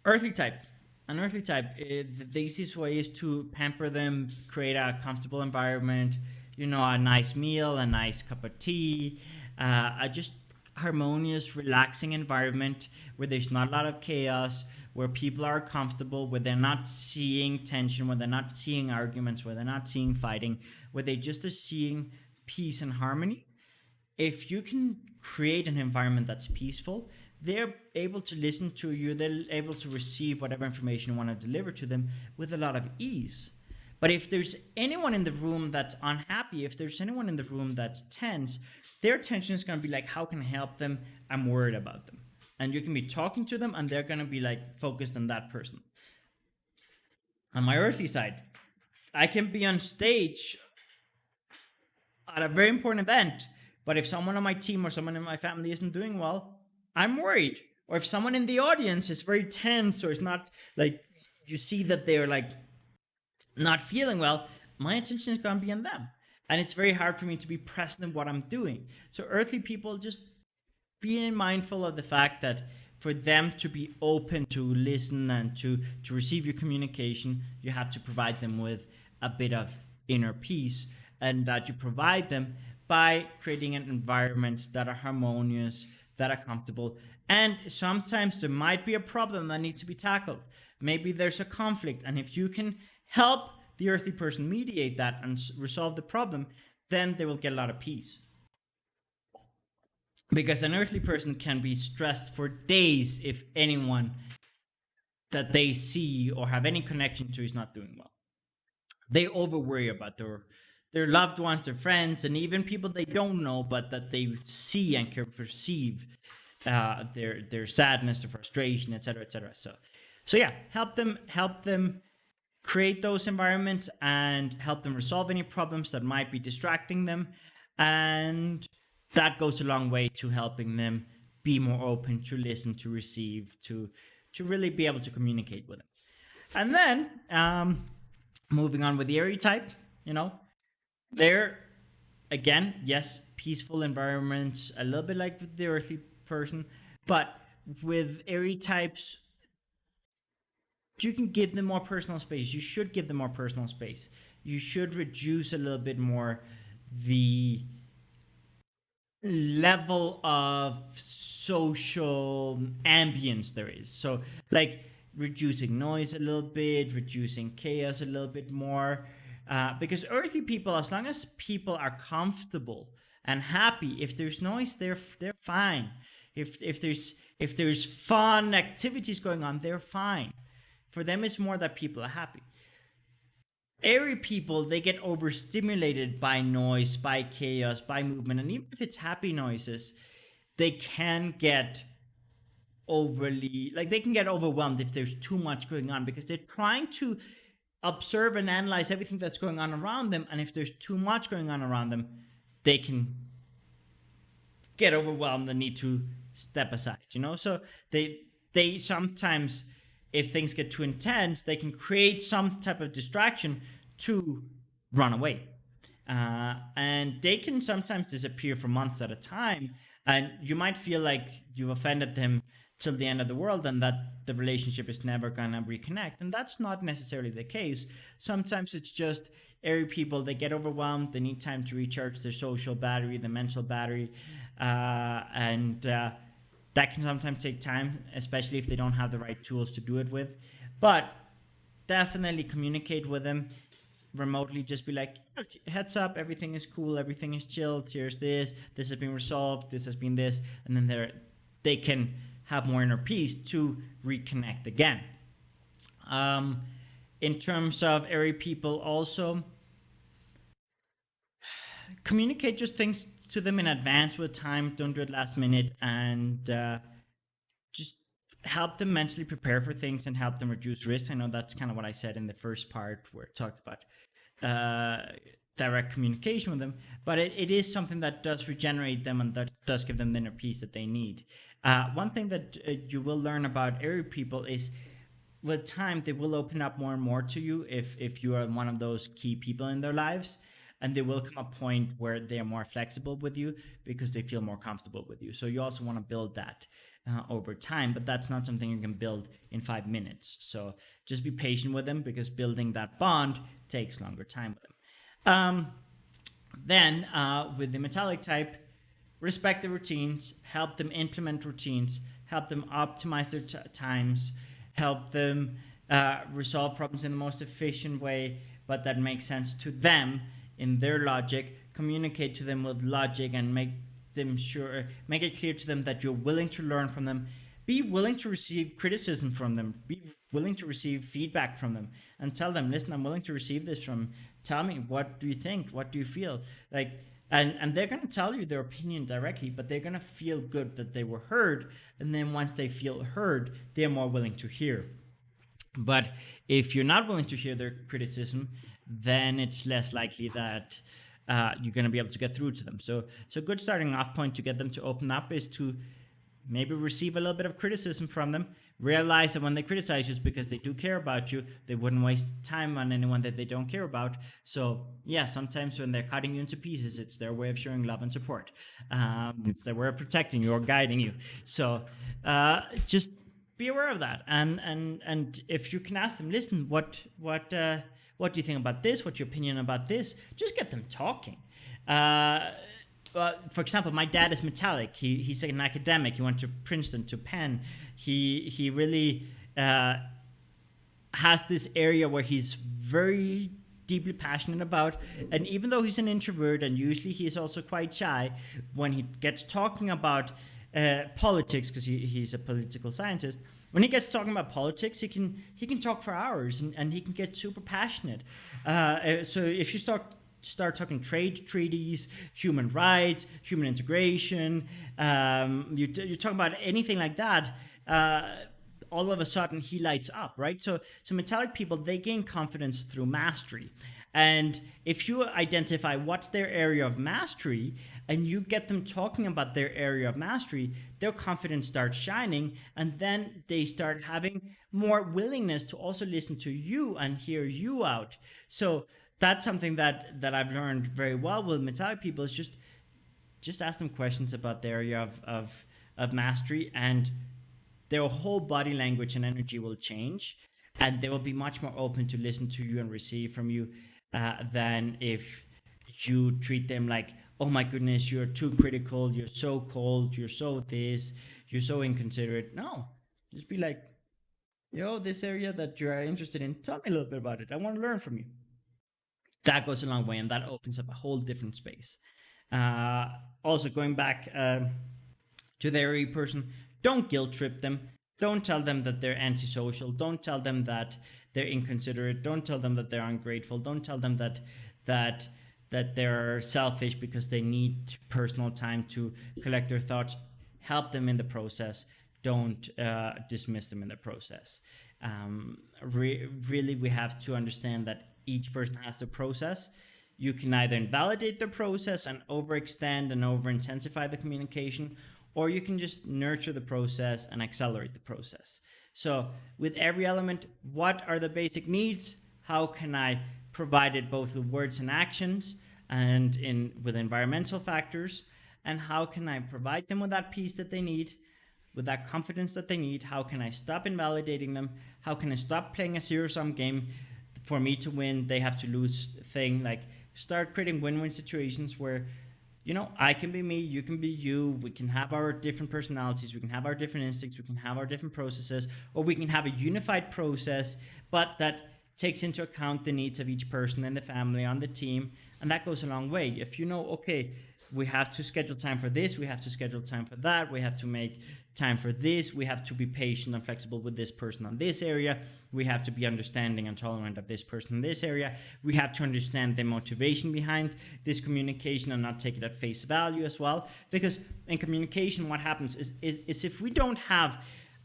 Earthly type. An earthly type, the easiest way is to pamper them, create a comfortable environment, a nice meal, a nice cup of tea, a just harmonious, relaxing environment where there's not a lot of chaos, where people are comfortable, where they're not seeing tension, where they're not seeing arguments, where they're not seeing fighting, where they just are seeing peace and harmony. If you can create an environment that's peaceful, they're able to listen to you, they're able to receive whatever information you want to deliver to them with a lot of ease. But if there's anyone in the room that's unhappy, if there's anyone in the room that's tense, their tension is going to be like, how can I help them? I'm worried about them. And you can be talking to them and they're going to be like focused on that person. On my earthly side, I can be on stage at a very important event, but if someone on my team or someone in my family isn't doing well, I'm worried. Or if someone in the audience is very tense or it's not like, you see that they're like not feeling well, my attention is going to be on them. And it's very hard for me to be present in what I'm doing. So earthly people, just being mindful of the fact that for them to be open to listen and to receive your communication, you have to provide them with a bit of inner peace, and that you provide them by creating an environments that are harmonious, that are comfortable. And sometimes there might be a problem that needs to be tackled. Maybe there's a conflict, and if you can help the earthly person mediate that and resolve the problem, then they will get a lot of peace. Because an earthly person can be stressed for days if anyone that they see or have any connection to is not doing well. They over worry about their loved ones, their friends, and even people they don't know, but that they see and can perceive their sadness, their frustration, etc., etc. So yeah, help them create those environments and help them resolve any problems that might be distracting them, and that goes a long way to helping them be more open to listen, to receive, to really be able to communicate with them. And then moving on with the airy type, they're, again, yes, peaceful environments, a little bit like with the earthly person, but with airy types, you can give them more personal space. You should give them more personal space. You should reduce a little bit more the level of social ambience there is. So like reducing noise a little bit, reducing chaos a little bit more, because earthly people, as long as people are comfortable and happy, if there's noise, they're fine. If there's fun activities going on, they're fine. For them, it's more that people are happy. airy people, they get overstimulated by noise, by chaos, by movement, and even if it's happy noises, they can get overly, like, they can get overwhelmed if there's too much going on, because they're trying to observe and analyze everything that's going on around them, and if there's too much going on around them, they can get overwhelmed and need to step aside, so they sometimes, if things get too intense, they can create some type of distraction to run away. And they can sometimes disappear for months at a time. And you might feel like you've offended them till the end of the world and that the relationship is never going to reconnect. And that's not necessarily the case. Sometimes it's just airy people, they get overwhelmed, they need time to recharge their social battery, the mental battery. And that can sometimes take time, especially if they don't have the right tools to do it with. But definitely communicate with them remotely. Just be like, heads up, everything is cool, everything is chilled, here's this has been resolved, this has been this, and then they can have more inner peace to reconnect again. In terms of airy people, also communicate just things to them in advance with time. Don't do it last minute, and just help them mentally prepare for things and help them reduce risk. I know that's kind of what I said in the first part where it talked about direct communication with them, but it is something that does regenerate them and that does give them the inner peace that they need. One thing that you will learn about airy people is with time they will open up more and more to you if you are one of those key people in their lives, and there will come a point where they are more flexible with you because they feel more comfortable with you. So you also want to build that over time, but that's not something you can build in 5 minutes. So just be patient with them, because building that bond takes longer time with them. Then with the metallic type, respect the routines, help them implement routines, help them optimize their times, help them resolve problems in the most efficient way, but that makes sense to them in their logic. Communicate to them with logic and make it clear to them that you're willing to learn from them. Be willing to receive criticism from them. Be willing to receive feedback from them, and tell them, listen, I'm willing to receive this from. Tell me, what do you think? What do you feel? And they're going to tell you their opinion directly, but they're going to feel good that they were heard. And then once they feel heard, they're more willing to hear. But if you're not willing to hear their criticism, then it's less likely that you're going to be able to get through to them. So a good starting off point to get them to open up is to maybe receive a little bit of criticism from them. Realize that when they criticize you, it's because they do care about you. They wouldn't waste time on anyone that they don't care about. So yeah, sometimes when they're cutting you into pieces, it's their way of showing love and support. It's their way of protecting you or guiding you. So just be aware of that. And if you can ask them, listen, what do you think about this? What's your opinion about this? Just get them talking. For example, my dad is metallic. He's an academic. He went to Princeton, to Penn. He really has this area where he's very deeply passionate about. And even though he's an introvert and usually he's also quite shy, when he gets talking about politics, because he's a political scientist, when he gets talking about politics, he can talk for hours and he can get super passionate. So if you start talking trade treaties, human rights, human integration, you talk about anything like that, all of a sudden he lights up, right? So metallic people, they gain confidence through mastery. And if you identify what's their area of mastery and you get them talking about their area of mastery, their confidence starts shining, and then they start having more willingness to also listen to you and hear you out. So that's something that I've learned very well with metallic people, is just ask them questions about the area of mastery, and their whole body language and energy will change, and they will be much more open to listen to you and receive from you than if you treat them like, oh my goodness, you're too critical, you're so cold, you're so this, you're so inconsiderate. No, just be like, this area that you're interested in, tell me a little bit about it. I want to learn from you. That goes a long way, and that opens up a whole different space. Also, going back to the airy person, don't guilt trip them. Don't tell them that they're antisocial. Don't tell them that they're inconsiderate. Don't tell them that they're ungrateful. Don't tell them that that they're selfish because they need personal time to collect their thoughts. Help them in the process. Don't dismiss them in the process. Really, we have to understand that each person has the process. You can either invalidate the process and overextend and over intensify the communication, or you can just nurture the process and accelerate the process. So with every element, what are the basic needs? How can I provide it both with words and actions and with environmental factors? And how can I provide them with that peace that they need, with that confidence that they need? How can I stop invalidating them? How can I stop playing a zero-sum game? For me to win, they have to lose thing. Like, start creating win-win situations where, you know, I can be me, you can be you, we can have our different personalities, we can have our different instincts, we can have our different processes, or we can have a unified process, but that takes into account the needs of each person in the family, on the team, and that goes a long way. If you know, okay, we have to schedule time for this, we have to schedule time for that, we have to make time for this, we have to be patient and flexible with this person on this area, we have to be understanding and tolerant of this person in this area, we have to understand the motivation behind this communication and not take it at face value as well. Because in communication, what happens is if we don't have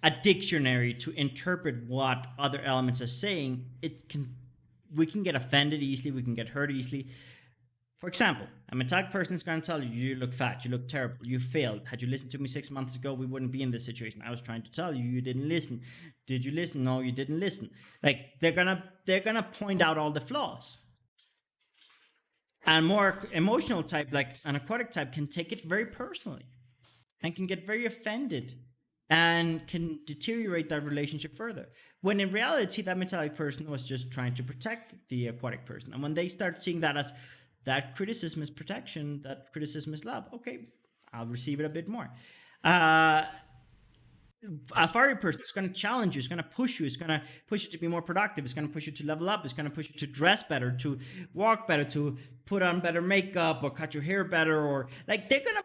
a dictionary to interpret what other elements are saying, we can get offended easily, we can get hurt easily. For example, a metallic person is going to tell you, you look fat, you look terrible, you failed. Had you listened to me 6 months ago, we wouldn't be in this situation. I was trying to tell you, you didn't listen. Did you listen? No, you didn't listen. Like, they're gonna point out all the flaws. And more emotional type, like an aquatic type, can take it very personally and can get very offended and can deteriorate that relationship further. When in reality, that metallic person was just trying to protect the aquatic person. And when they start seeing that as that criticism is protection, that criticism is love, okay, I'll receive it a bit more. A fiery person is going to challenge you, it's going to push you, it's going to push you to be more productive, it's going to push you to level up, it's going to push you to dress better, to walk better, to put on better makeup or cut your hair better, or like they're going to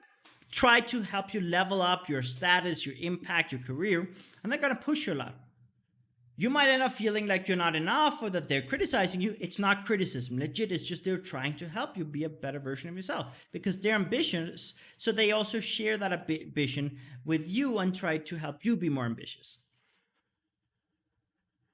try to help you level up your status, your impact, your career, and they're going to push you a lot. You might end up feeling like you're not enough or that they're criticizing you. It's not criticism. Legit, it's just they're trying to help you be a better version of yourself because they're ambitious. So they also share that ambition with you and try to help you be more ambitious.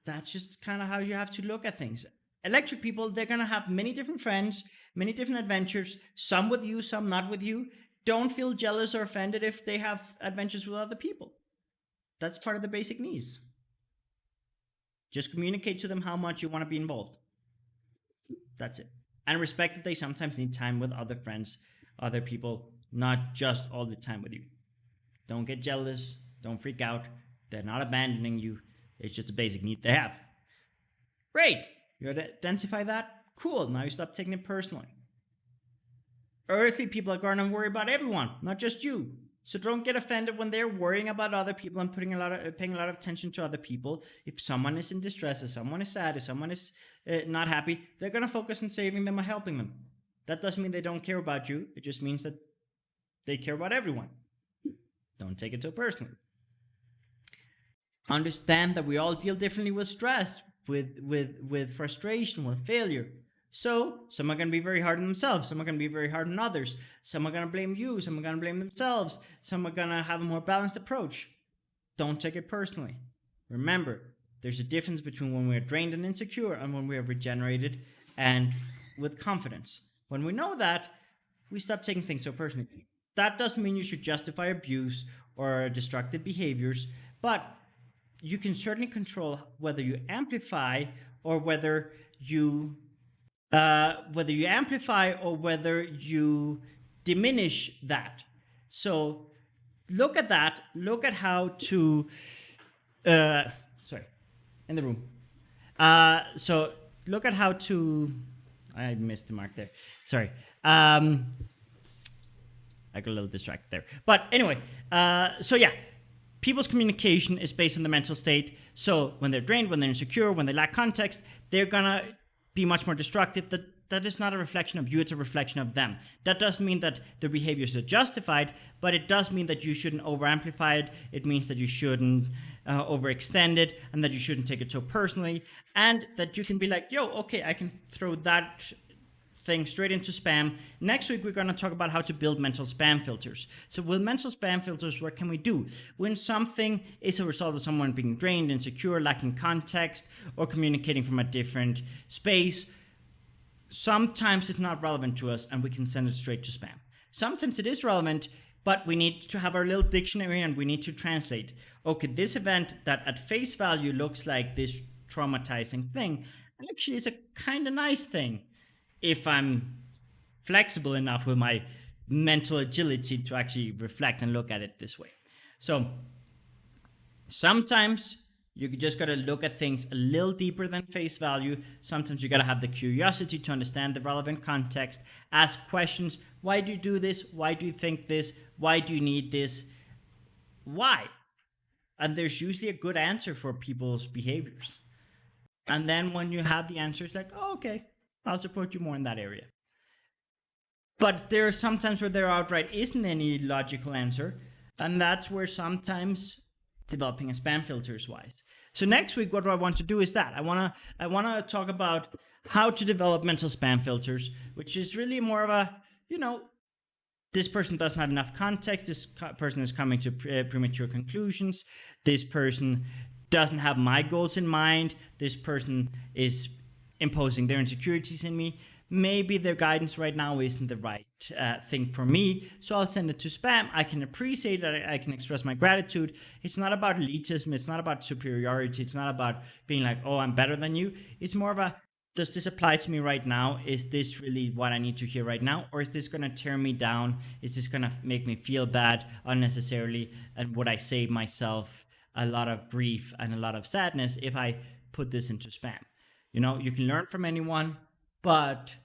That's just kind of how you have to look at things. Electric people, they're going to have many different friends, many different adventures, some with you, some not with you. Don't feel jealous or offended if they have adventures with other people. That's part of the basic needs. Just communicate to them how much you want to be involved. That's it. And respect that they sometimes need time with other friends, other people, not just all the time with you. Don't get jealous. Don't freak out. They're not abandoning you. It's just a basic need they have. Great. You identify that? Cool. Now you stop taking it personally. Earthly people are going to worry about everyone, not just you. So don't get offended when they're worrying about other people and paying a lot of attention to other people. If someone is in distress, if someone is sad, if someone is not happy, they're going to focus on saving them and helping them. That doesn't mean they don't care about you. It just means that they care about everyone. Don't take it so personally. Understand that we all deal differently with stress, with frustration, with failure. So some are going to be very hard on themselves. Some are going to be very hard on others. Some are going to blame you. Some are going to blame themselves. Some are going to have a more balanced approach. Don't take it personally. Remember, there's a difference between when we're drained and insecure and when we are regenerated and with confidence. When we know that, we stop taking things so personally. That doesn't mean you should justify abuse or destructive behaviors, but you can certainly control whether you amplify or whether you amplify or whether you diminish that. So look at that. Look at how to, in the room. So look at how to, I missed the mark there. Sorry. I got a little distracted there. But anyway, so yeah, people's communication is based on the mental state. So when they're drained, when they're insecure, when they lack context, they're gonna be much more destructive. That is not a reflection of you, it's a reflection of them. That doesn't mean that their behaviors are justified, but it does mean that you shouldn't over amplify it. It means that you shouldn't overextended, and that you shouldn't take it so personally, and that you can be like, yo, okay, I can throw that thing straight into spam. Next week, we're going to talk about how to build mental spam filters. So with mental spam filters, what can we do? When something is a result of someone being drained, insecure, lacking context, or communicating from a different space, sometimes it's not relevant to us and we can send it straight to spam. Sometimes it is relevant, but we need to have our little dictionary and we need to translate. Okay, this event that at face value looks like this traumatizing thing actually is a kind of nice thing if I'm flexible enough with my mental agility to actually reflect and look at it this way. So sometimes you just got to look at things a little deeper than face value. Sometimes you got to have the curiosity to understand the relevant context, ask questions. Why do you do this? Why do you think this? Why do you need this? Why? And there's usually a good answer for people's behaviors. And then when you have the answer, it's like, oh, okay, I'll support you more in that area. But there are some times where there outright isn't any logical answer. And that's where sometimes developing a spam filter is wise. So next week, what I want to do is that I want to talk about how to develop mental spam filters, which is really more of a, this person doesn't have enough context. This person is coming to premature conclusions. This person doesn't have my goals in mind. This person is imposing their insecurities in me. Maybe their guidance right now isn't the right thing for me, so I'll send it to spam. I can appreciate it. I can express my gratitude. It's not about elitism. It's not about superiority. It's not about being like, oh, I'm better than you. It's more of a, does this apply to me right now? Is this really what I need to hear right now? Or is this going to tear me down? Is this going to make me feel bad unnecessarily? And would I save myself a lot of grief and a lot of sadness if I put this into spam? You can learn from anyone, but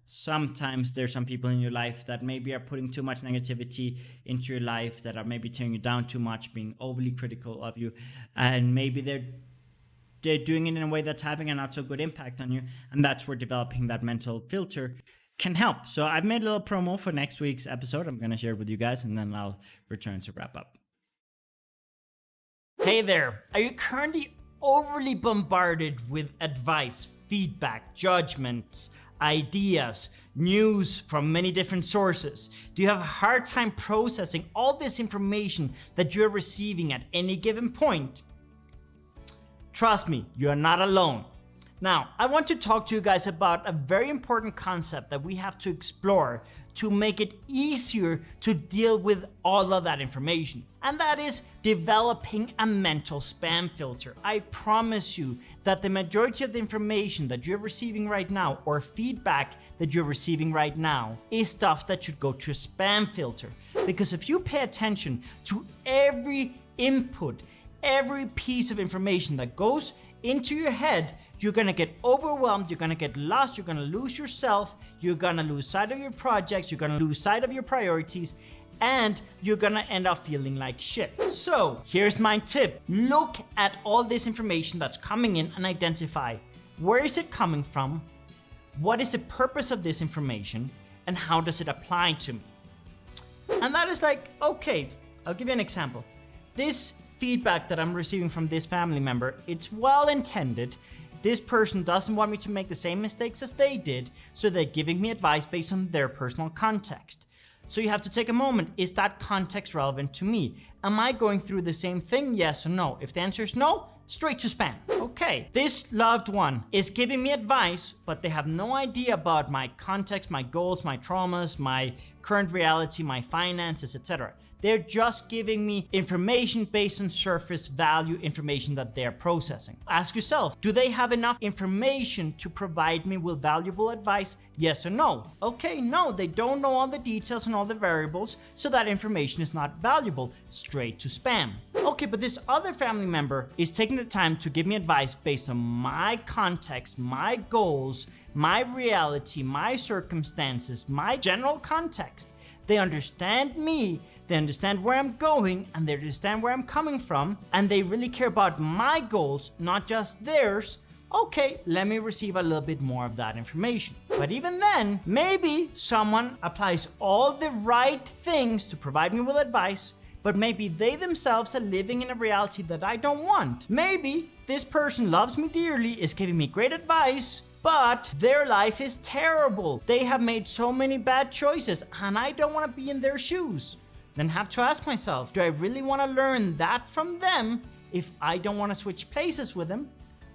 sometimes there's some people in your life that maybe are putting too much negativity into your life, that are maybe tearing you down too much, being overly critical of you, and maybe they're doing it in a way that's having a not so good impact on you, and that's where developing that mental filter can help. So I've made a little promo for next week's episode. I'm going to share it with you guys, and then I'll return to wrap up. Hey there, are you currently overly bombarded with advice, feedback, judgments, ideas, news from many different sources? Do you have a hard time processing all this information that you're receiving at any given point? Trust me, you're not alone. Now, I want to talk to you guys about a very important concept that we have to explore to make it easier to deal with all of that information. And that is developing a mental spam filter. I promise you that the majority of the information that you're receiving right now, or feedback that you're receiving right now, is stuff that should go to a spam filter. Because if you pay attention to every input, every piece of information that goes into your head, you're gonna get overwhelmed, you're gonna get lost, you're gonna lose yourself, you're gonna lose sight of your projects, you're gonna lose sight of your priorities, and you're gonna end up feeling like shit. So here's my tip. Look at all this information that's coming in and identify, where is it coming from? What is the purpose of this information? And how does it apply to me? And that is like, okay, I'll give you an example. This feedback that I'm receiving from this family member, it's well intended. This person doesn't want me to make the same mistakes as they did, so they're giving me advice based on their personal context. So you have to take a moment. Is that context relevant to me? Am I going through the same thing? Yes or no? If the answer is no, straight to spam. Okay, this loved one is giving me advice, but they have no idea about my context, my goals, my traumas, my current reality, my finances, etc. They're just giving me information based on surface value information that they're processing. Ask yourself, do they have enough information to provide me with valuable advice? Yes or no? Okay, no, they don't know all the details and all the variables, so that information is not valuable. Straight to spam. Okay, but this other family member is taking the time to give me advice based on my context, my goals, my reality, my circumstances, my general context. They understand me, they understand where I'm going, and they understand where I'm coming from, and they really care about my goals, not just theirs. Okay, let me receive a little bit more of that information. But even then, maybe someone applies all the right things to provide me with advice, but maybe they themselves are living in a reality that I don't want. Maybe this person loves me dearly, is giving me great advice, but their life is terrible. They have made so many bad choices, and I don't want to be in their shoes. Then have to ask myself, do I really want to learn that from them if I don't want to switch places with them?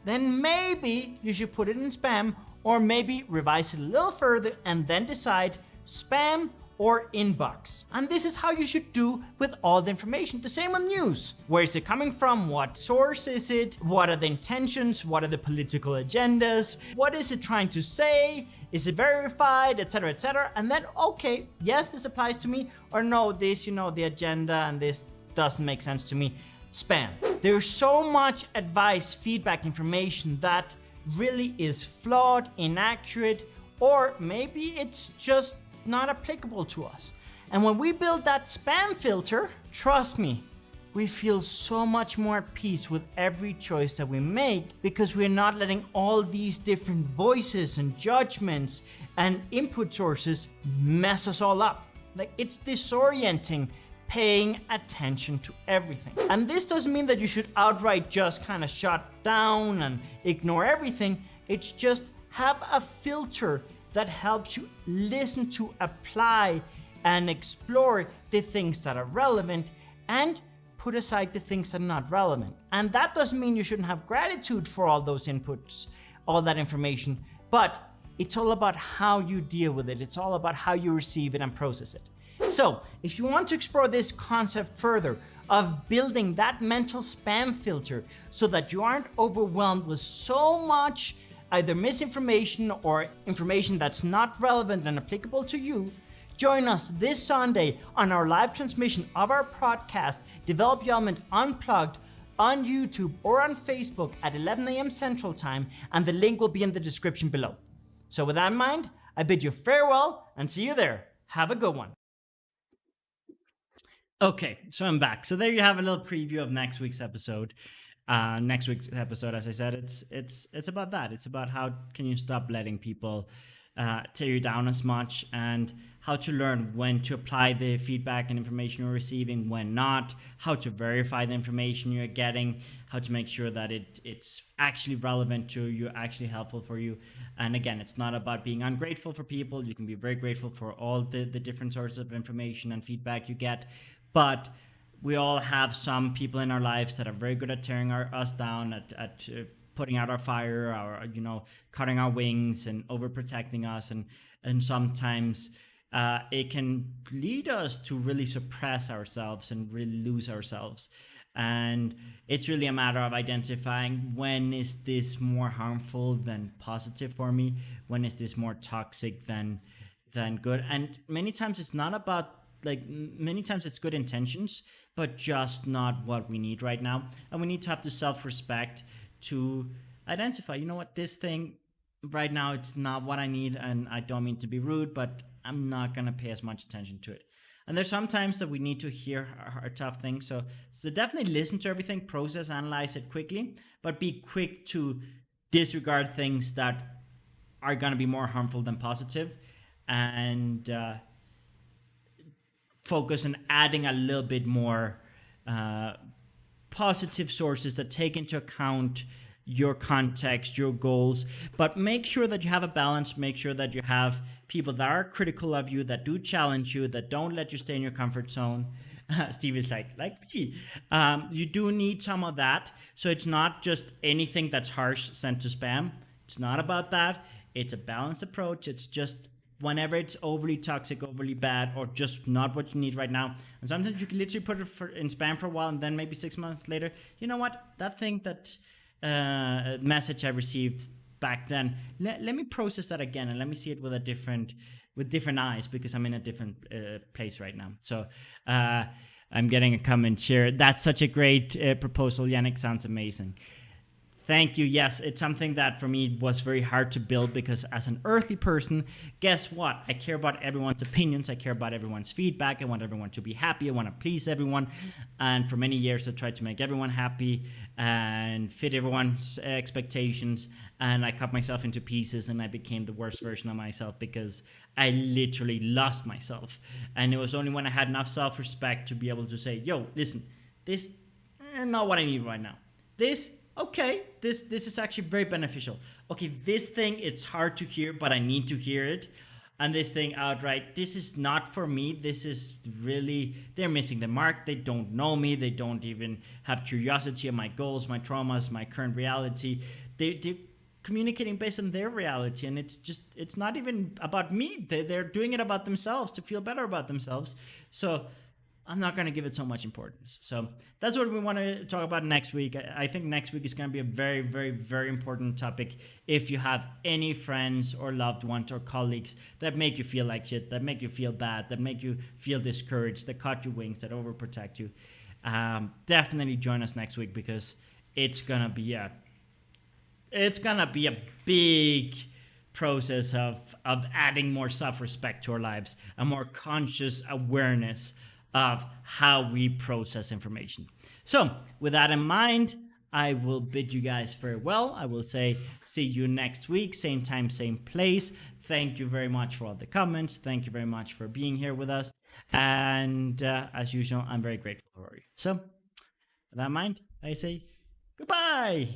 Then maybe you should put it in spam, or maybe revise it a little further and then decide spam or inbox. And this is how you should do with all the information. The same with news. Where is it coming from? What source is it? What are the intentions? What are the political agendas? What is it trying to say? Is it verified, etc., etc.? And then, okay, yes, this applies to me, or no, this, the agenda and this doesn't make sense to me. Spam. There's so much advice, feedback, information that really is flawed, inaccurate, or maybe it's just not applicable to us. And when we build that spam filter, trust me, we feel so much more at peace with every choice that we make, because we're not letting all these different voices and judgments and input sources mess us all up. Like, it's disorienting paying attention to everything. And this doesn't mean that you should outright just kind of shut down and ignore everything. It's just have a filter that helps you listen to, apply, and explore the things that are relevant, and put aside the things that are not relevant. And that doesn't mean you shouldn't have gratitude for all those inputs, all that information, but it's all about how you deal with it. It's all about how you receive it and process it. So if you want to explore this concept further of building that mental spam filter so that you aren't overwhelmed with so much either misinformation or information that's not relevant and applicable to you, join us this Sunday on our live transmission of our podcast, Develop Your Element Unplugged, on YouTube or on Facebook at 11 a.m. Central Time, and the link will be in the description below. So with that in mind, I bid you farewell and see you there. Have a good one. Okay, so I'm back. So there you have a little preview of next week's episode. Next week's episode, as I said, it's about that. It's about how can you stop letting people tear you down as much, and how to learn when to apply the feedback and information you're receiving, when not, how to verify the information you're getting, how to make sure that it's actually relevant to you, actually helpful for you. And again, it's not about being ungrateful for people. You can be very grateful for all the different sources of information and feedback you get. But we all have some people in our lives that are very good at tearing us down, at putting out our fire, cutting our wings and overprotecting us. And sometimes it can lead us to really suppress ourselves and really lose ourselves. And it's really a matter of identifying, when is this more harmful than positive for me? When is this more toxic than good? And many times it's not about, many times it's good intentions, but just not what we need right now. And we need to have the self-respect to identify, you know what, this thing right now, it's not what I need, and I don't mean to be rude, but I'm not going to pay as much attention to it. And there's sometimes that we need to hear our tough things. So definitely listen to everything, process, analyze it quickly, but be quick to disregard things that are going to be more harmful than positive, and focus on adding a little bit more positive sources that take into account your context, your goals, but make sure that you have a balance. Make sure that you have people that are critical of you, that do challenge you, that don't let you stay in your comfort zone. Steve is like me. You do need some of that. So it's not just anything that's harsh sent to spam. It's not about that. It's a balanced approach. It's just whenever it's overly toxic, overly bad, or just not what you need right now. And sometimes you can literally put it in spam for a while, and then maybe 6 months later, you know what? That thing, that message I received back then, let me process that again, and let me see it with different eyes, because I'm in a different place right now. So I'm getting a comment here. That's such a great proposal, Yannick. Sounds amazing. Thank you. Yes, it's something that for me was very hard to build because as an earthly person, guess what? I care about everyone's opinions. I care about everyone's feedback. I want everyone to be happy. I want to please everyone. And for many years, I tried to make everyone happy and fit everyone's expectations. And I cut myself into pieces and I became the worst version of myself because I literally lost myself. And it was only when I had enough self respect to be able to say, yo, listen, this not what I need right now. This okay, this is actually very beneficial. Okay, this thing it's hard to hear, but I need to hear it. And this thing outright, this is not for me. This is really they're missing the mark. They don't know me. They don't even have curiosity of my goals, my traumas, my current reality. They're communicating based on their reality, and it's not even about me. They're doing it about themselves to feel better about themselves. So I'm not going to give it so much importance. So that's what we want to talk about next week. I think next week is going to be a very, very, very important topic. If you have any friends or loved ones or colleagues that make you feel like shit, that make you feel bad, that make you feel discouraged, that cut your wings, that overprotect you, definitely join us next week because it's gonna be a big process of adding more self-respect to our lives, a more conscious awareness of how we process information. So, with that in mind, I will bid you guys farewell. I will say, see you next week, same time, same place. Thank you very much for all the comments. Thank you very much for being here with us. And as usual, I'm very grateful for you. So, with that in mind, I say goodbye.